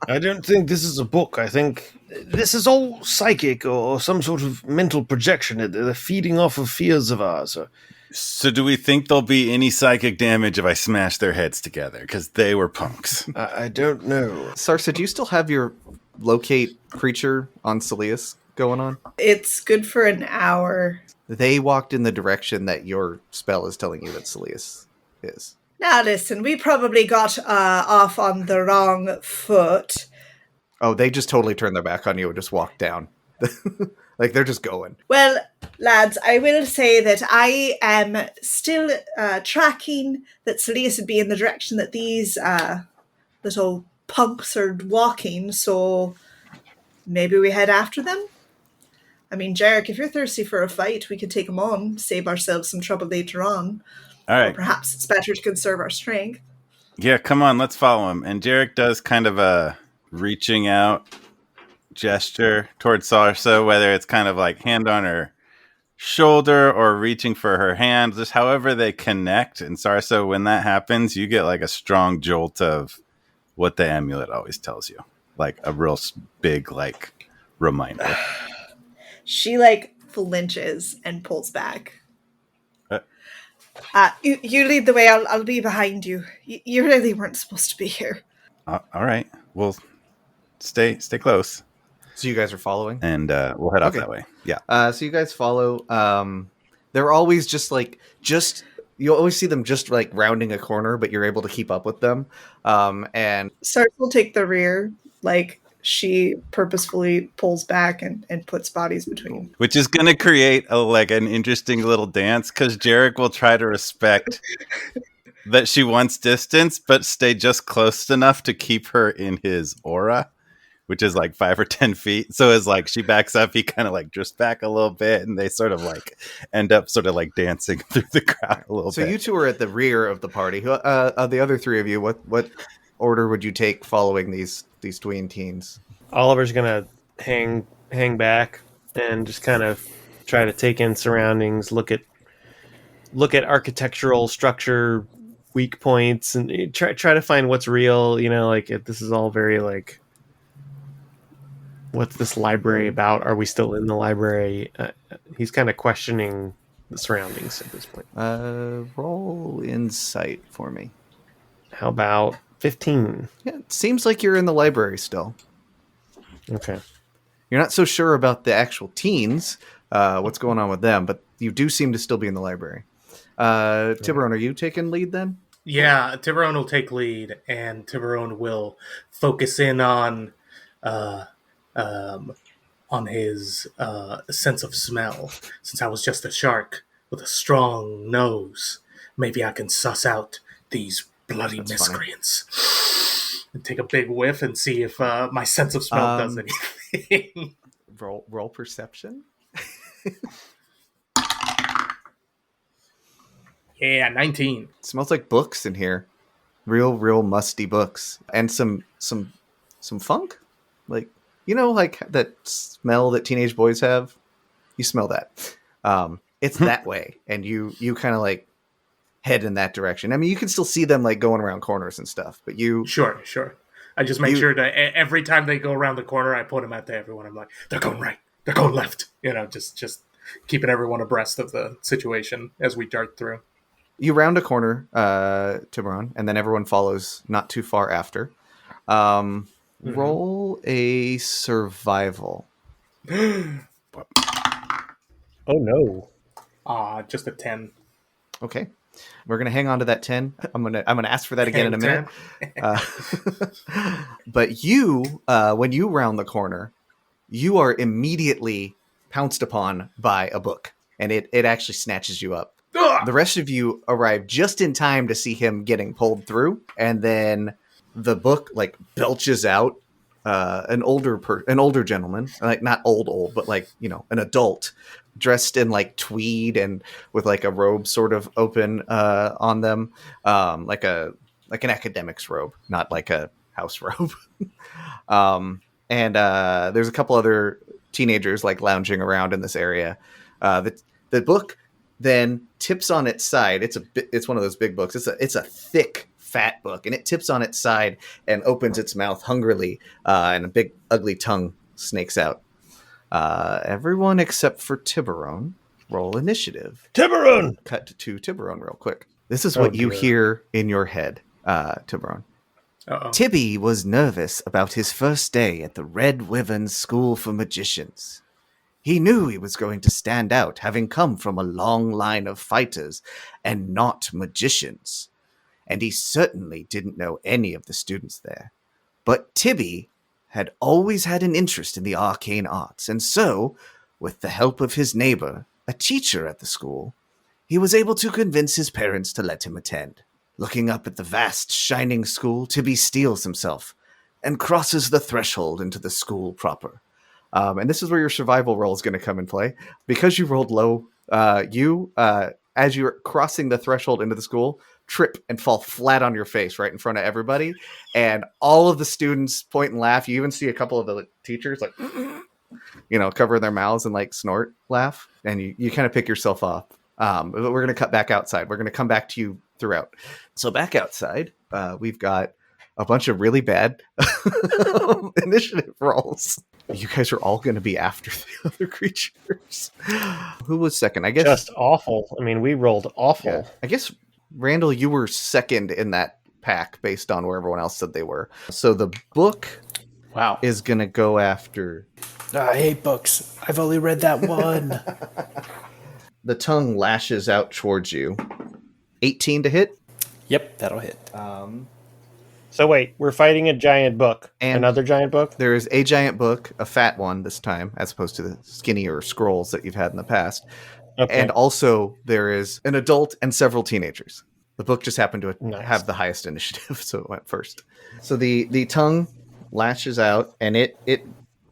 I don't think this is a book. I think this is all psychic or some sort of mental projection. They're feeding off of fears of ours. So do we think there'll be any psychic damage if I smash their heads together? Because they were punks. I don't know. Sarsa, do you still have your locate creature on Saeleas going on? It's good for an hour. They walked in the direction that your spell is telling you that Saeleas is. Now listen, we probably got off on the wrong foot. Oh, they just totally turned their back on you and just walked down. Like they're just going. Well, lads, I will say that I am still tracking that Saeleas would be in the direction that these little punks are walking, so maybe we head after them? I mean, Jerik, if you're thirsty for a fight, we could take them on, save ourselves some trouble later on. All Or right. perhaps it's better to conserve our strength. Yeah, come on, let's follow him. And Jerik does kind of a reaching out gesture towards Sarsa, whether it's kind of like hand on her shoulder or reaching for her hand, just however they connect. And Sarsa, when that happens, you get like a strong jolt of what the amulet always tells you, like a real big like reminder. She flinches and pulls back. You lead the way. I'll be behind you. You really weren't supposed to be here. All right, we'll stay close. So you guys are following? And we'll head off Okay. that way. Yeah. So you guys follow. They're always just you always see them just like rounding a corner, but you're able to keep up with them. And Sarsa will take the rear. She purposefully pulls back and puts bodies between. Which is going to create an interesting little dance because Jerik will try to respect that she wants distance, but stay just close enough to keep her in his aura, which is like 5 or 10 feet. So as she backs up, he kind of drifts back a little bit, and they sort of end up dancing through the crowd a little bit. So you two are at the rear of the party. The other three of you, what order would you take following these tween teens? Oliver's gonna hang back and just kind of try to take in surroundings, look at architectural structure, weak points, and try to find what's real. If this is all very what's this library about? Are we still in the library? He's kind of questioning the surroundings at this point. Roll insight for me. How about 15? Yeah, it seems like you're in the library still. Okay. You're not so sure about the actual teens, what's going on with them, but you do seem to still be in the library. Tiburon, are you taking lead then? Yeah, Tiburon will take lead, and Tiburon will focus in on his sense of smell. Since I was just a shark with a strong nose, maybe I can suss out these bloody That's miscreants. And take a big whiff and see if my sense of smell does anything. Roll perception. Yeah, 19. It smells like books in here. Real musty books. And some funk? That smell that teenage boys have? You smell that. It's that way. And you kind of head in that direction. I mean, you can still see them going around corners and stuff, but you... Sure. I just make sure that every time they go around the corner, I point them out to everyone. I'm like, they're going right. They're going left. Just keeping everyone abreast of the situation as we dart through. You round a corner, Tiburon, and then everyone follows not too far after. Roll a survival. Oh no. Just a 10. Okay. We're gonna hang on to that 10. I'm gonna ask for that again in a minute. But you, when you round the corner, you are immediately pounced upon by a book, and it actually snatches you up. Ugh! The rest of you arrive just in time to see him getting pulled through, and then the book belches out an older gentleman, not old, but an adult, dressed in tweed and with a robe sort of open on them, like an academic's robe, not like a house robe. And there's a couple other teenagers lounging around in this area. The book then tips on its side. It's one of those big books. It's a thick, fat book, and it tips on its side and opens its mouth hungrily, and a big ugly tongue snakes out. Everyone except for Tiburon, roll initiative. Tiburon! Cut to Tiburon real quick. This is what you hear in your head, Tiburon. Uh-oh. Tibby was nervous about his first day at the Red Wyvern School for Magicians. He knew he was going to stand out, having come from a long line of fighters and not magicians. and he certainly didn't know any of the students there. But Tibby had always had an interest in the arcane arts, and so, with the help of his neighbor, a teacher at the school, he was able to convince his parents to let him attend. Looking up at the vast, shining school, Tibby steels himself and crosses the threshold into the school proper. And this is where your survival roll is going to come in play. Because you rolled low, as you're crossing the threshold into the school, trip and fall flat on your face right in front of everybody. And all of the students point and laugh. You even see a couple of the teachers like, cover their mouths and like snort, laugh. And you kind of pick yourself up. But we're going to cut back outside. We're going to come back to you throughout. So back outside, we've got a bunch of really bad initiative rolls. You guys are all going to be after the other creatures. Who was second? I guess Just awful. I mean, we rolled awful. Yeah. I guess, Randall, you were second in that pack based on where everyone else said they were. So the book is going to go after... I hate books. I've only read that one. The tongue lashes out towards you. 18 to hit. Yep, that'll hit. So wait, we're fighting a giant book. And another giant book? There is a giant book, a fat one this time, as opposed to the skinnier scrolls that you've had in the past. Okay. And also there is an adult and several teenagers. The book just happened to have the highest initiative, so it went first. So the tongue lashes out, and it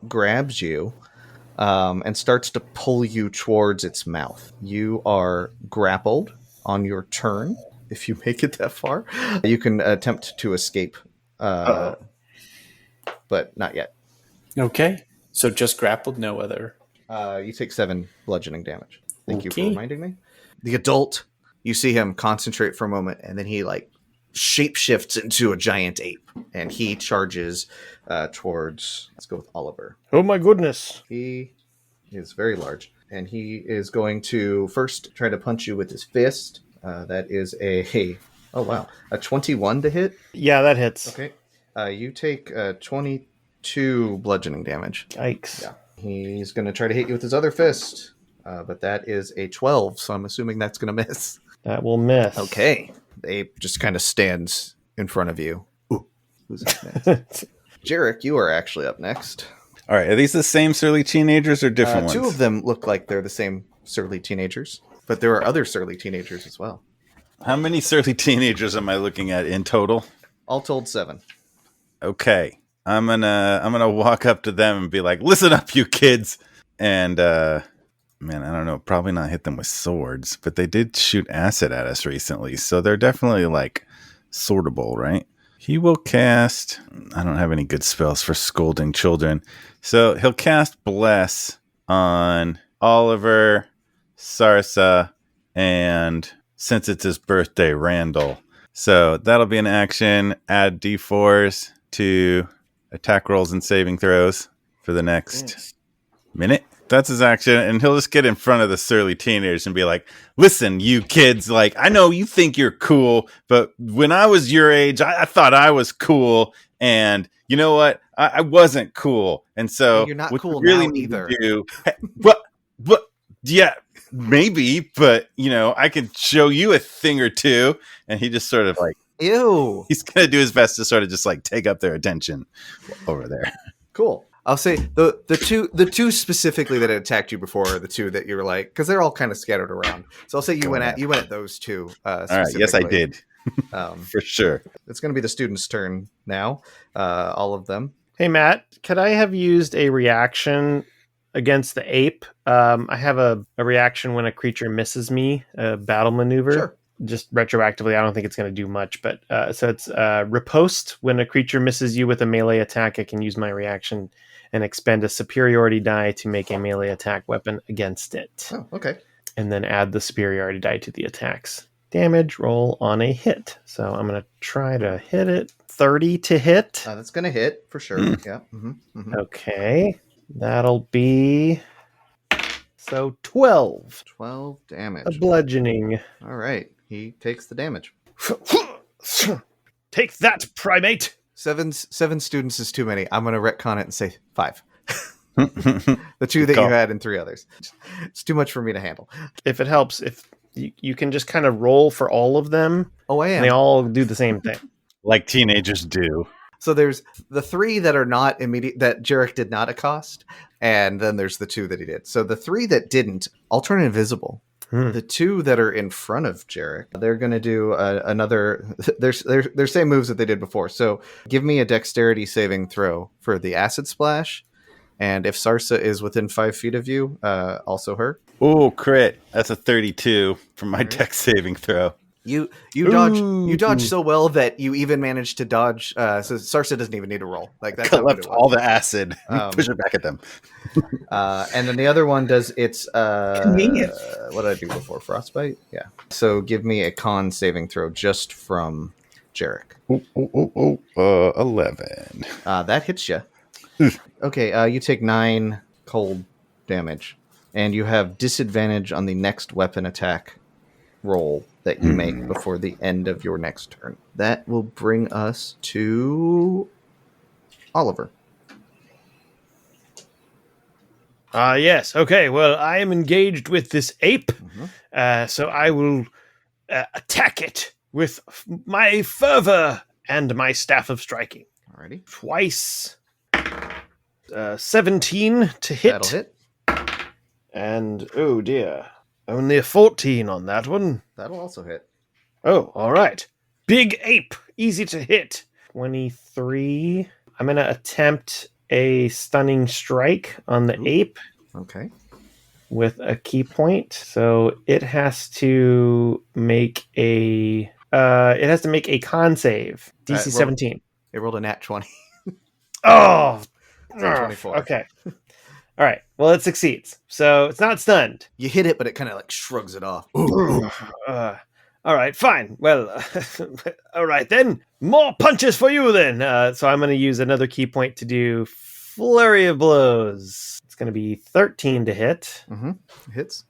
grabs you and starts to pull you towards its mouth. You are grappled on your turn. If you make it that far, you can attempt to escape, but not yet. Okay. So just grappled, no other. You take 7 bludgeoning damage. Thank you for reminding me. The adult, you see him concentrate for a moment, and then he shapeshifts into a giant ape, and he charges towards, let's go with Oliver. Oh my goodness. He is very large, and he is going to first try to punch you with his fist. That is a 21 to hit. Yeah, that hits. Okay. You take 22 bludgeoning damage. Yikes. Yeah. He's going to try to hit you with his other fist, but that is a 12, so I'm assuming that's going to miss. That will miss. Okay. The ape just kind of stands in front of you. Ooh, who's up next? Jerik, you are actually up next. All right. Are these the same surly teenagers or different ones? 2 of them look like they're the same surly teenagers. But there are other surly teenagers as well. How many surly teenagers am I looking at in total? All told 7. Okay. I'm gonna walk up to them and be like, listen up, you kids. And man, I don't know, probably not hit them with swords, but they did shoot acid at us recently, so they're definitely swordable, right? He will cast, I don't have any good spells for scolding children. So he'll cast Bless on Oliver, Sarsa, and since it's his birthday, Randall. So that'll be an action. Add D4s to attack rolls and saving throws for the next minute. That's his action, and he'll just get in front of the surly teenagers and be like, listen, you kids, I know you think you're cool, but when I was your age, I thought I was cool, and you know what? I wasn't cool. And so you're not what cool you really now need either. To do, what? Yeah, maybe, but I can show you a thing or two. And he just sort of ew. He's gonna do his best to sort of just take up their attention over there. Cool. I'll say the two specifically that had attacked you before are the 2 that you were because they're all kind of scattered around. So I'll say you went at those 2. All right. Yes, I did. For sure. It's going to be the student's turn now. All of them. Hey, Matt, could I have used a reaction against the ape? I have a reaction when a creature misses me, a battle maneuver. Sure. Just retroactively, I don't think it's going to do much, but so it's riposte. When a creature misses you with a melee attack, I can use my reaction and expend a superiority die to make a melee attack weapon against it. Oh, okay. And then add the superiority die to the attack's damage roll on a hit. So I'm going to try to hit it. 30 to hit. That's going to hit for sure. Yeah. Mm-hmm. Mm-hmm. Okay. That'll be... So 12. 12 damage. A bludgeoning. All right. He takes the damage. Take that, primate! 7 students is too many. I'm going to retcon it and say 5. The 2 that you had and 3 others. It's too much for me to handle. If it helps, if You can just kind of roll for all of them. Oh, I am. And they all do the same thing. Like teenagers do. So there's the 3 that are not immediate that Jerik did not accost, and then there's the 2 that he did. So the 3 that didn't, I'll turn invisible. The 2 that are in front of Jerik, they're going to do another. They're same moves that they did before. So give me a dexterity saving throw for the acid splash, and if Sarsa is within 5 feet of you, also her. Oh, crit! That's a 32 for my dex saving throw. You dodge so well that you even managed to dodge. So Sarsa doesn't even need to roll. Like that's Collect all the acid, push it back at them. And then the other one does its Convenient. What did I do before? Frostbite? Yeah. So give me a con saving throw just from Jerik. 11. That hits you. Okay, you take 9 cold damage, and you have disadvantage on the next weapon attack roll that you make before the end of your next turn. That will bring us to Oliver. Yes. Okay. Well, I am engaged with this ape, so I will attack it with my fervor and my staff of striking. Alrighty. Twice. 17 to hit. That'll hit. And, oh dear, only a 14 on that one. That'll also hit. Oh, all right. Big ape. Easy to hit. 23. I'm going to attempt a stunning strike on the ape. Okay. With a key point. So it has to make a con save. DC 17. It rolled a nat 20. Oh, 24. Okay. All right. Well, it succeeds. So it's not stunned. You hit it, but it kind of like shrugs it off. All right, fine. Well, all right then. More punches for you then. So I'm going to use another key point to do flurry of blows. It's going to be 13 to hit. Hits.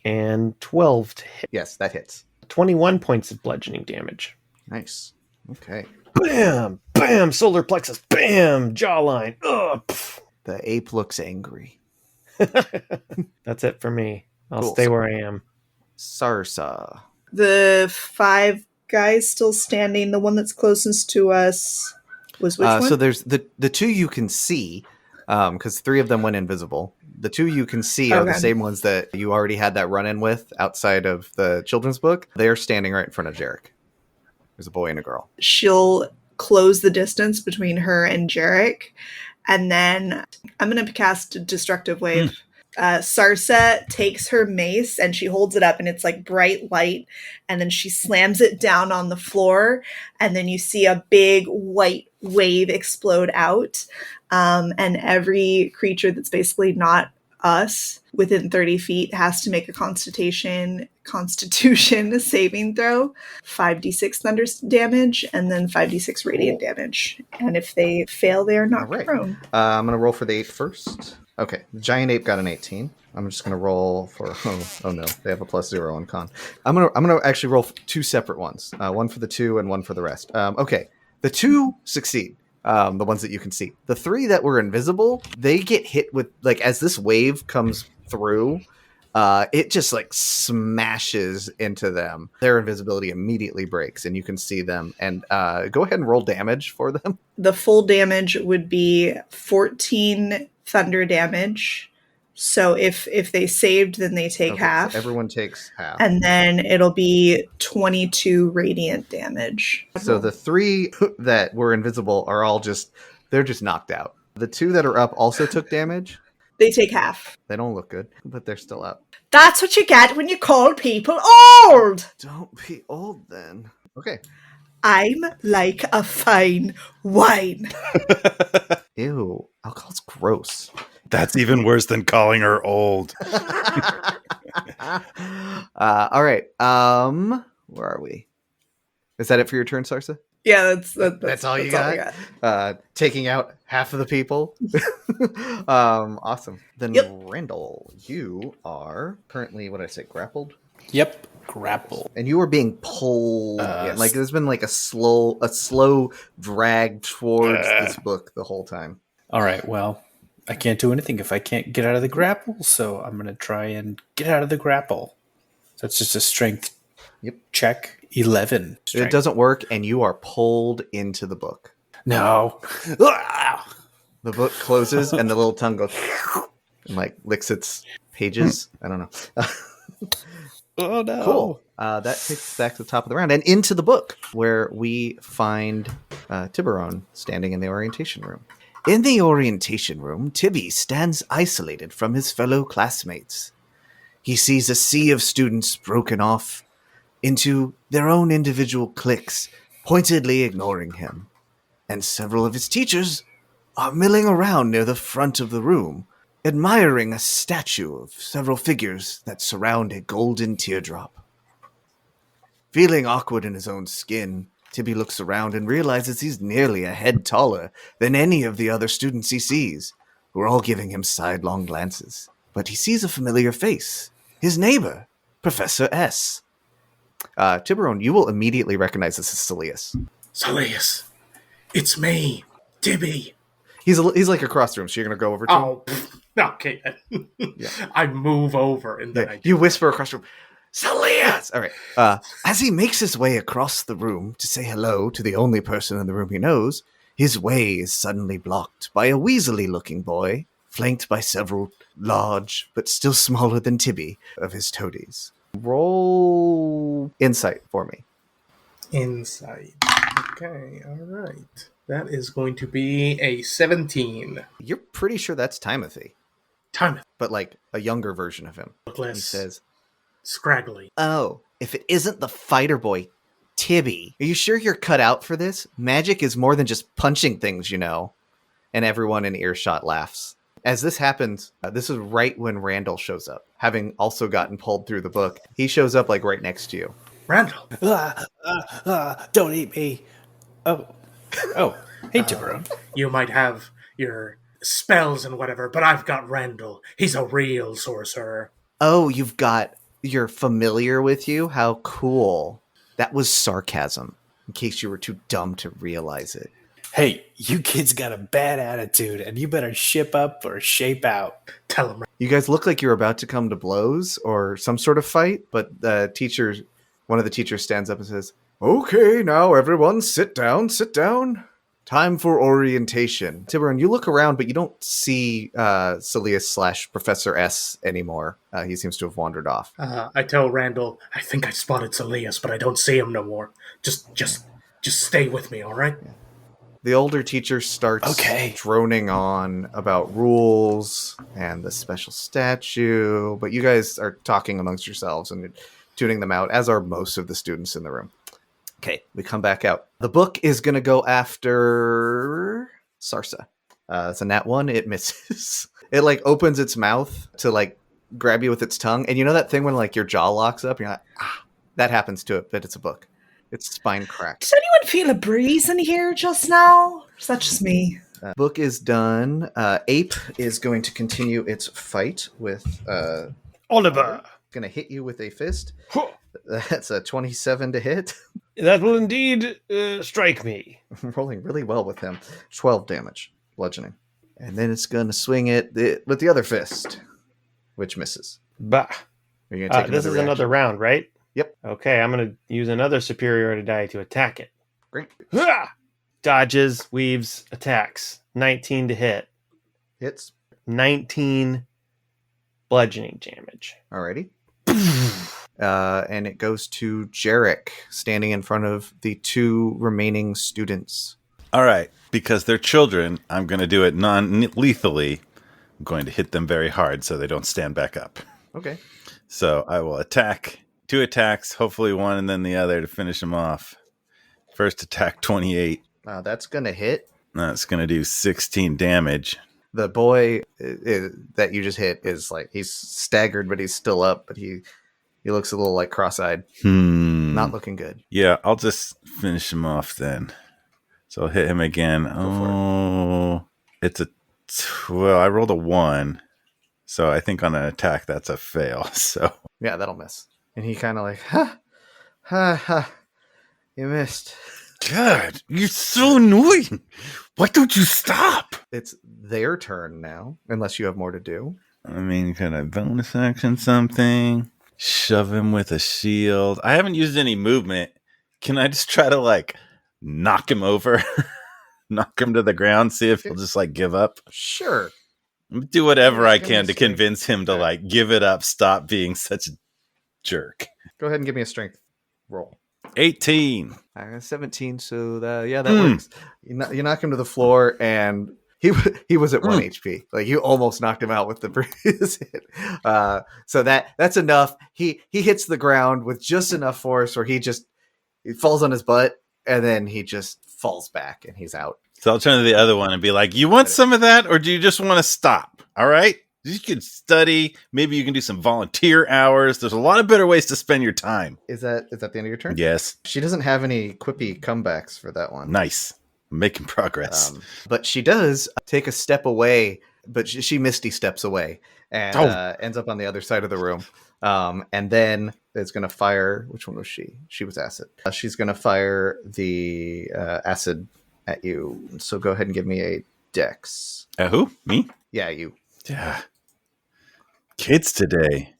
And 12 to hit. Yes, that hits. 21 points of bludgeoning damage. Nice. Okay. Bam! Bam! Solar plexus. Bam! Jawline. Ugh. The ape looks angry. That's it for me. I'll Cool. stay where I am. Sarsa. The 5 guys still standing. The one that's closest to us was which one? So there's the 2 you can see, because 3 of them went invisible. The 2 you can see are the same ones that you already had that run-in with outside of the children's book. They are standing right in front of Jerik. There's a boy and a girl. She'll close the distance between her and Jerik, and then I'm going to cast a Destructive Wave. Sarsa takes her mace and she holds it up, and it's like bright light, and then she slams it down on the floor, and then you see a big white wave explode out, and every creature that's basically not us within 30 feet has to make a constitution saving throw. 5d6 thunder damage and then 5d6 radiant damage, and if they fail they are knocked prone. I'm gonna roll for the ape first. Okay, the giant ape got an 18. I'm just gonna roll for oh no, they have a +0 on con. I'm gonna actually roll 2 separate ones, one for the 2 and one for the rest. Okay, the 2 succeed. The ones that you can see. The 3 that were invisible, they get hit with, like, as this wave comes through, it just like smashes into them. Their invisibility immediately breaks and you can see them. And go ahead and roll damage for them. The full damage would be 14 thunder damage. So if they saved, then they take half. So everyone takes half. And then it'll be 22 radiant damage. So the 3 that were invisible are all they're just knocked out. The 2 that are up also took damage. They take half. They don't look good, but they're still up. That's what you get when you call people old! Don't be old then. Okay. I'm like a fine wine. Ew. Alcohol's gross. That's even worse than calling her old. All right. Where are we? Is that it for your turn, Sarsa? Yeah, that's all you got? Taking out half of the people. Awesome. Then Randall, you are currently, what did I say, grappled? Yep, grapple. And you are being pulled. Like there's been like a slow drag towards this book the whole time. All right, well, I can't do anything if I can't get out of the grapple, so I'm going to try and get out of the grapple. That's just a strength Yep. check. 11. It Strength. doesn't work, and you are pulled into the book. No. The book closes, and the little tongue goes and like licks its pages. I don't know. Oh, no. Cool. That takes us back to the top of the round and into the book, where we find Tiburon standing in the orientation room. In the orientation room, Tibby stands isolated from his fellow classmates. He sees a sea of students broken off into their own individual cliques, pointedly ignoring him. And several of his teachers are milling around near the front of the room, admiring a statue of several figures that surround a golden teardrop. Feeling awkward in his own skin, Tibby looks around and realizes he's nearly a head taller than any of the other students he sees, who are all giving him sidelong glances. But he sees a familiar face, his neighbor, Professor S. Tiburon, you will immediately recognize this as Saeleas. Saeleas, it's me, Tibby. He's like across the room, so you're going to go over to him? Oh, okay. Yeah. I move over and then Yeah, I you whisper across the room, Saeleas! All right. As he makes his way across the room to say hello to the only person in the room he knows, his way is suddenly blocked by a weaselly-looking boy, flanked by several large, but still smaller than Tibby, of his toadies. Roll insight for me. Insight. Okay, all right. That is going to be a 17. You're pretty sure that's Timothy, Time but like a younger version of him. look He less says, scraggly. "Oh, if it isn't the fighter boy, Tibby, are you sure you're cut out for this? Magic is more than just punching things, you know." And everyone in earshot laughs. As this happens, this is right when Randall shows up, having also gotten pulled through the book. He shows up like right next to you. Randall. Don't eat me. Oh, hey, Tiburon. You might have your spells and whatever, but I've got Randall. He's a real sorcerer. Oh, you're familiar with you? How cool. That was sarcasm, in case you were too dumb to realize it. Hey, you kids got a bad attitude, and you better ship up or shape out. Tell him. You guys look like you're about to come to blows or some sort of fight, but one of the teachers stands up and says, "Okay, now everyone sit down, sit down. Time for orientation." Tiburon, you look around, but you don't see Saeleas / Professor S anymore. He seems to have wandered off. I tell Randall, I think I spotted Saeleas, but I don't see him no more. Just stay with me, all right? The older teacher starts droning on about rules and the special statue, but you guys are talking amongst yourselves and tuning them out, as are most of the students in the room. Okay, we come back out. The book is going to go after Sarsa. It's a nat 1. It misses. It like opens its mouth to like grab you with its tongue. And you know that thing when like your jaw locks up? You're like, that happens to it, but it's a book. Its spine cracks. Did anyone feel a breeze in here just now? Or is that just me? Book is done. Ape is going to continue its fight with Oliver. Going to hit you with a fist. That's a 27 to hit. That will indeed strike me. Rolling really well with him. 12 damage, bludgeoning. And then it's going to swing it with the other fist, which misses. Bah. Are you gonna take This is reaction? another round, right? Yep. Okay, I'm going to use another superiority die to attack it. Great. Ah! Dodges, weaves, attacks. 19 to hit. Hits. 19 bludgeoning damage. Alrighty. And it goes to Jerik, standing in front of the 2 remaining students. All right, because they're children, I'm going to do it non-lethally. I'm going to hit them very hard so they don't stand back up. Okay. So I will attack. 2 attacks, hopefully one and then the other to finish them off. First attack, 28. That's going to hit. That's going to do 16 damage. The boy that you just hit is like, he's staggered, but he's still up, but he looks a little like cross-eyed. Not looking good. Yeah, I'll just finish him off then. So I'll hit him again. It's I rolled a 1. So I think on an attack, that's a fail. So yeah, that'll miss. And he kind of like, you missed. God, you're so annoying. Why don't you stop? It's their turn now, unless you have more to do. I mean, could I bonus action something? Shove him with a shield. I haven't used any movement. Can I just try to like knock him over? Knock him to the ground, see if he'll just like give up? Sure. Do whatever I Give me can a to strength convince him to check. like give it up, stop being such a jerk. Go ahead and give me a strength roll. 18. 17, so that works. You knock him to the floor, and he was at 1 HP. Like, you almost knocked him out with the previous hit. So that's enough. He hits the ground with just enough force where he falls on his butt, and then he just falls back, and he's out. So I'll turn to the other one and be like, you want some of that, or do you just want to stop? All right? You could study. Maybe you can do some volunteer hours. There's a lot of better ways to spend your time. Is that the end of your turn? Yes. She doesn't have any quippy comebacks for that one. Nice. I'm making progress. But she does take a step away, but she misty steps away and ends up on the other side of the room. And then it's going to fire. Which one was she? She was acid. She's going to fire the acid at you. So go ahead and give me a dex. Who? Me? Yeah, you. Yeah. Kids today.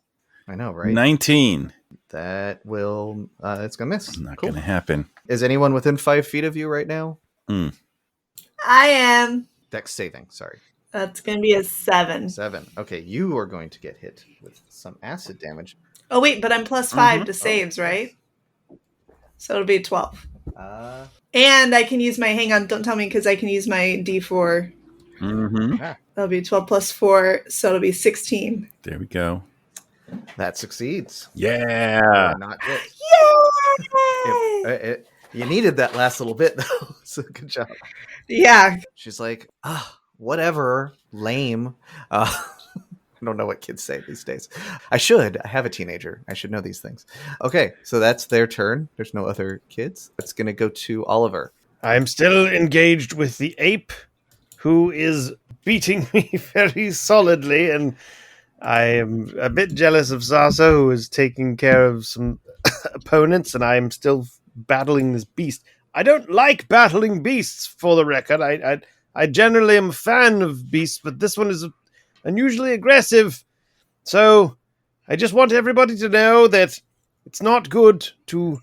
I know, right? 19. That will. It's going to miss. Not going to happen. Is anyone within 5 feet of you right now? I am. Dex saving. Sorry. That's going to be a 7. 7. Okay, you are going to get hit with some acid damage. Oh, wait, but I'm plus 5 to saves, right? So it'll be 12. And I can use my, hang on, don't tell me, because I can use my D4. That'll be 12 plus 4, so it'll be 16. There we go. That succeeds. Yeah. Not hit. Yay! You needed that last little bit, though. So good job. Yeah. She's like, whatever, lame. I don't know what kids say these days. I have a teenager. I should know these things. Okay, so that's their turn. There's no other kids. It's going to go to Oliver. I'm still engaged with the ape, who is beating me very solidly, and I am a bit jealous of Sarsa, who is taking care of some opponents, and I am still battling this beast. I don't like battling beasts, for the record. I generally am a fan of beasts, but this one is unusually aggressive. So I just want everybody to know that it's not good to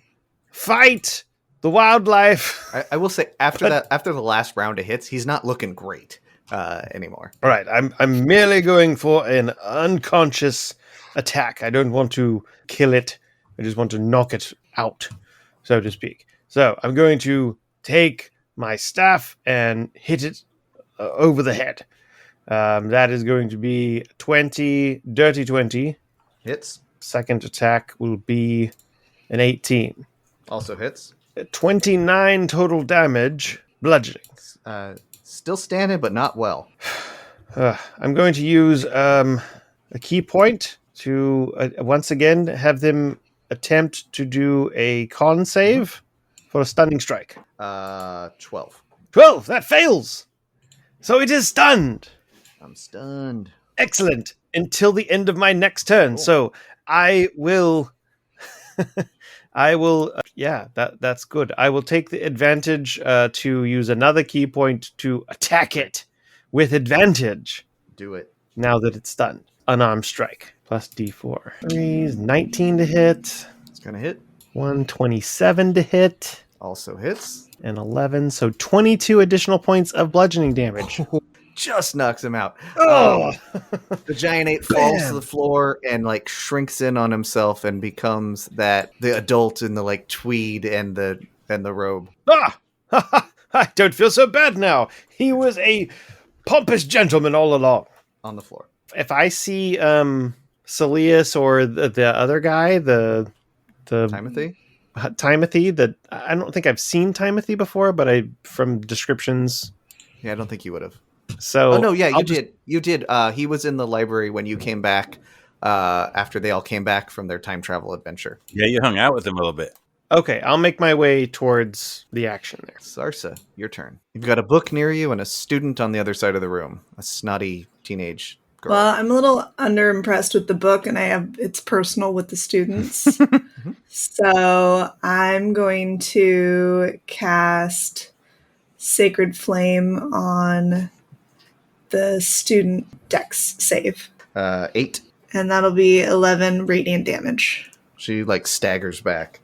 fight the wildlife. I will say, after the last round of hits, he's not looking great anymore. All right, I'm merely going for an unconscious attack. I don't want to kill it. I just want to knock it out, so to speak. So I'm going to take my staff and hit it over the head. That is going to be 20, dirty 20. Hits. Second attack will be an 18. Also hits. 29 total damage, bludgeoning. Still standing, but not well. I'm going to use a key point to once again have them attempt to do a con save for a stunning strike. 12. 12! That fails! So it is stunned! I'm stunned. Excellent! Until the end of my next turn. Cool. So I will... that's good. I will take the advantage to use another key point to attack it with advantage. Do it. Now that it's stunned. Unarmed strike. Plus D4. 3's 19 to hit. It's going to hit. 127 to hit. Also hits. And 11. So 22 additional points of bludgeoning damage. Just knocks him out. Oh! The giant ape falls to the floor and like shrinks in on himself and becomes the adult in the like tweed and the robe. I don't feel so bad now. He was a pompous gentleman all along. On the floor. If I see Saeleas or the other guy, the Timothy, that I don't think I've seen Timothy before, but from descriptions. Yeah, I don't think you would have. So, oh no, yeah, you did. He was in the library when you came back. After they all came back from their time travel adventure. Yeah, you hung out with him a little bit. Okay, I'll make my way towards the action there. Sarsa, your turn. You've got a book near you and a student on the other side of the room. A snotty teenage girl. Well, I'm a little underimpressed with the book, and it's personal with the students. So I'm going to cast Sacred Flame on the student dex save. 8. And that'll be 11 radiant damage. She like staggers back,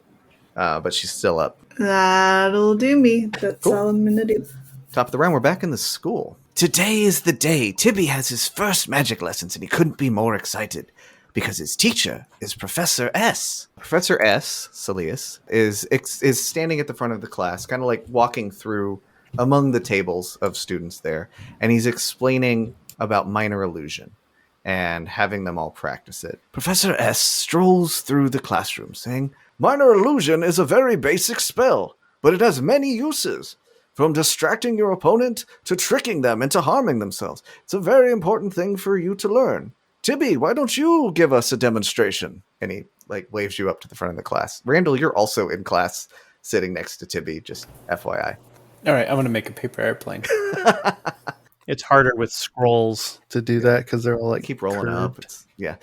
but she's still up. That'll do me. That's Cool. all I'm gonna do. Top of the round, we're back in the school. Today is the day. Tibby has his first magic lessons, and he couldn't be more excited because his teacher is Professor S. Professor S, Saeleas, is standing at the front of the class, kind of like walking through among the tables of students there, and he's explaining about minor illusion and having them all practice it. Professor S strolls through the classroom saying, "Minor illusion is a very basic spell, but it has many uses. From distracting your opponent to tricking them into harming themselves. It's a very important thing for you to learn. Tibby, why don't you give us a demonstration?" And he like waves you up to the front of the class. Randall, you're also in class sitting next to Tibby, just FYI. All right, I'm going to make a paper airplane. It's harder with scrolls to do that because they're all like Keep rolling curved. up. Yeah.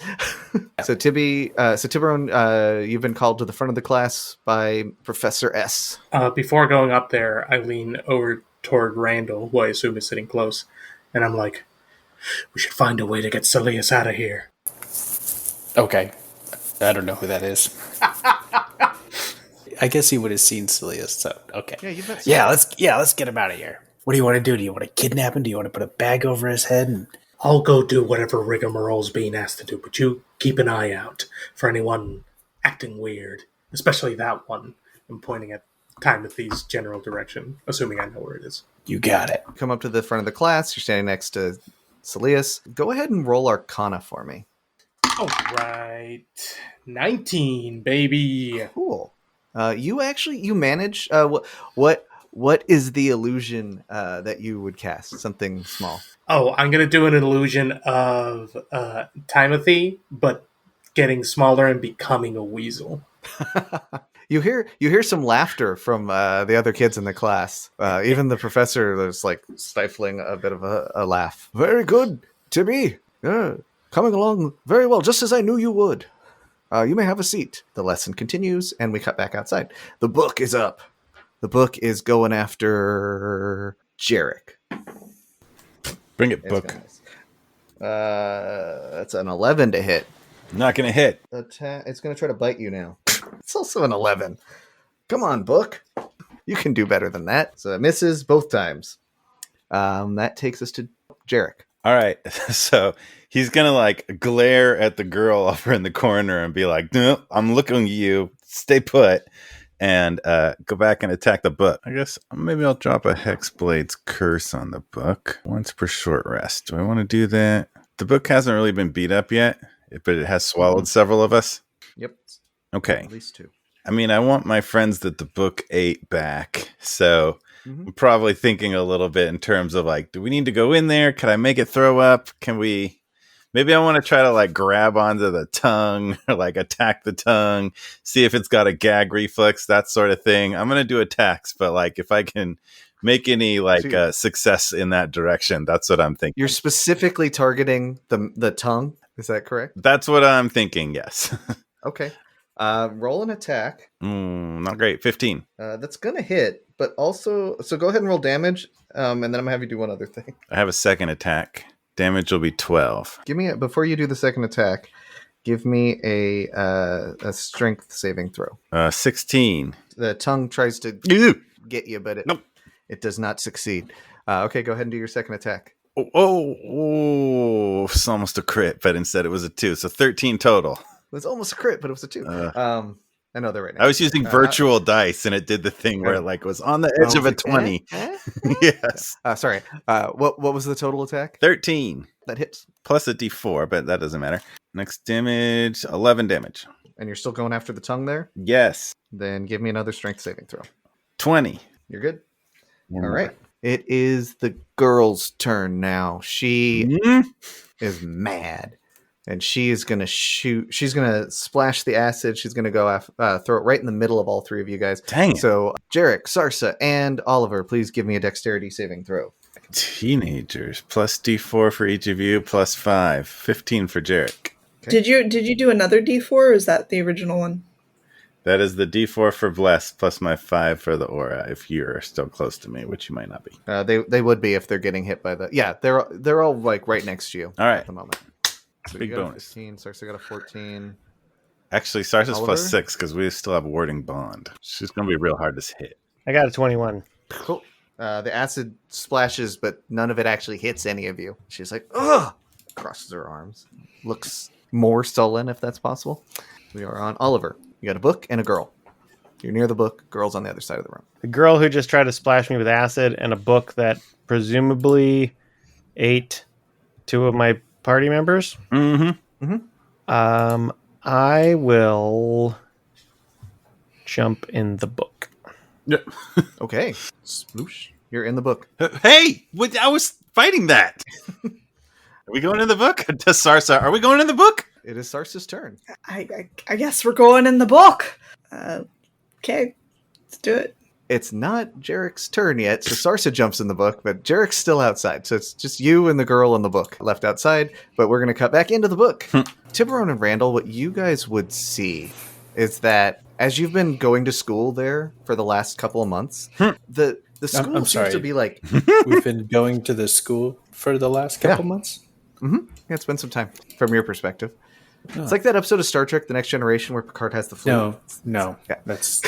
So Tiburon, you've been called to the front of the class by Professor S. Before going up there, I lean over toward Randall, who I assume is sitting close, and I'm like, "We should find a way to get Saeleas out of here." Okay. I don't know who that is. I guess he would have seen Saeleas, so okay. Yeah, you bet. Let's get him out of here. What do you want to do? Do you want to kidnap him? Do you want to put a bag over his head? And I'll go do whatever rigmarole's being asked to do, but you keep an eye out for anyone acting weird, especially that one. I'm pointing at Timothy's general direction, assuming I know where it is. you got it. Come up to the front of the class. You're standing next to Saeleas. Go ahead and roll Arcana for me. All right. 19, baby. Cool. You manage. What is the illusion that you would cast? Something small. Oh, I'm going to do an illusion of Timothy, but getting smaller and becoming a weasel. You hear some laughter from the other kids in the class. Even the professor was like stifling a bit of a laugh. Very good, Tibby. Yeah, coming along very well, just as I knew you would. You may have a seat. The lesson continues, and we cut back outside. The book is up. The book is going after Jerik. Bring it, book. That's an 11 to hit. Not gonna hit. It's going to try to bite you now. It's also an 11. Come on, book. You can do better than that. So it misses both times. That takes us to Jerik. All right, so he's gonna like glare at the girl over in the corner and be like, "No, I'm looking at you. Stay put," and go back and attack the book. I guess maybe I'll drop a Hexblade's Curse on the book once per short rest. Do I want to do that? The book hasn't really been beat up yet, but it has swallowed several of us. Yep. Okay. At least 2. I mean, I want my friends that the book ate back, so I'm probably thinking a little bit in terms of like, do we need to go in there? Can I make it throw up? Can we? Maybe I want to try to like grab onto the tongue or like attack the tongue, see if it's got a gag reflex, that sort of thing. I'm going to do attacks, but like if I can make any like success in that direction, that's what I'm thinking. You're specifically targeting the tongue. Is that correct? That's what I'm thinking, yes. Okay. Roll an attack. Not great. 15. That's going to hit, but also... So go ahead and roll damage, and then I'm going to have you do one other thing. I have a second attack. Damage will be 12. Give me before you do the second attack, give me a strength saving throw. 16. The tongue tries to get you, but it does not succeed. Okay, go ahead and do your second attack. Oh, it's almost a crit, but instead it was a 2. So 13 total. It was almost a crit, but it was a 2. I know they're right now. I was using virtual dice, and it did the thing where it like was on the edge of a 20. Yes. Sorry. What was the total attack? 13. That hits. Plus a d4, but that doesn't matter. Next damage, 11 damage. And you're still going after the tongue there? Yes. Then give me another strength saving throw. 20. You're good? All right. It is the girl's turn now. She is mad. And she is going to shoot. She's going to splash the acid. She's going to go throw it right in the middle of all 3 of you guys. Dang it. So, Jerik, Sarsa, and Oliver, please give me a dexterity saving throw. Teenagers. Plus d4 for each of you, plus 5. 15 for Jerik. Okay. Did you do another D4, or is that the original one? That is the d4 for Bless, plus my 5 for the aura, if you're still close to me, which you might not be. They would be if they're getting hit by the... Yeah, they're all like right next to you all right. at the moment. So Big you got bonus. a 15. Sarsa got a 14. Actually, Sarsa's Oliver? +6 because we still have warding bond. She's going to be real hard to hit. I got a 21. Cool. The acid splashes, but none of it actually hits any of you. She's like, ugh! Crosses her arms. Looks more sullen, if that's possible. We are on Oliver. You got a book and a girl. You're near the book. Girl's on the other side of the room. The girl who just tried to splash me with acid and a book that presumably ate 2 of my party members. I will jump in the book. Okay. Sploosh. You're in the book. Hey! I was fighting that! Are we going in the book? To Sarsa, are we going in the book? It is Sarsa's turn. I guess we're going in the book. Okay, let's do it. It's not Jerek's turn yet, so Sarsa jumps in the book, but Jerek's still outside. So it's just you and the girl in the book left outside, but we're going to cut back into the book. Tiburon and Randall, what you guys would see is that as you've been going to school there for the last couple of months, the school I'm seems sorry. to be like... We've been going to the school for the last couple months. Yeah, it's been some time from your perspective. It's like that episode of Star Trek, The Next Generation, where Picard has the flu. No, Yeah. that's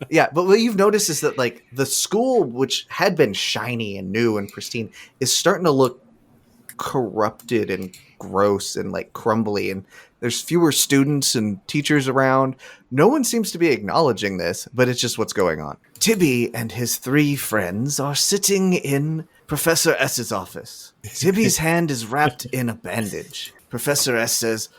Yeah, but what you've noticed is that like the school, which had been shiny and new and pristine, is starting to look corrupted and gross and like crumbly, and there's fewer students and teachers around. No one seems to be acknowledging this, but it's just what's going on. Tibby and his 3 friends are sitting in Professor S's office. Tibby's hand is wrapped in a bandage. Professor S says,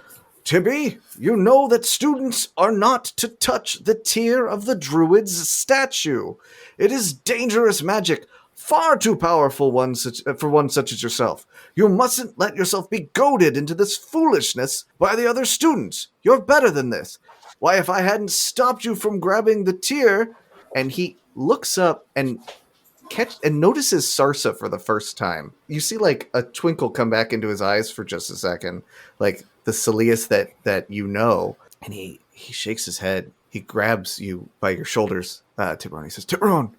"Tibby, you know that students are not to touch the tear of the druid's statue. It is dangerous magic, far too powerful for one such as yourself. You mustn't let yourself be goaded into this foolishness by the other students. You're better than this. Why, if I hadn't stopped you from grabbing the tear..." And he looks up and notices Sarsa for the first time. You see like a twinkle come back into his eyes for just a second, like the Saeleas that you know. And he shakes his head. He grabs you by your shoulders, Tiburon. He says, "Tiburon,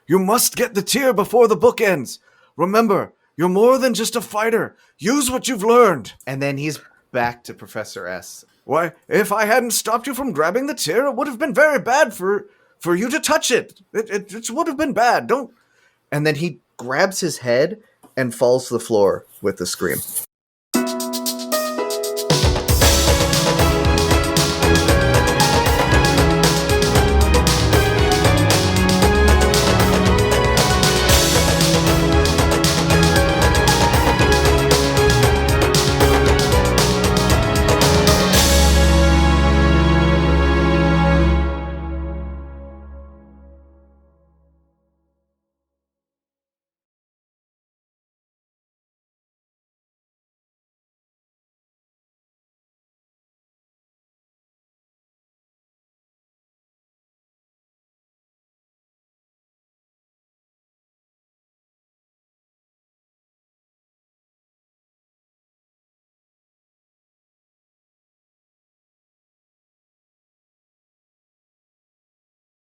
you must get the tear before the book ends. Remember, you're more than just a fighter. Use what you've learned." And then he's back to Professor S. "Why, if I hadn't stopped you from grabbing the tear, it would have been very bad for you to touch it. It would have been bad. Don't..." And then he grabs his head and falls to the floor with a scream.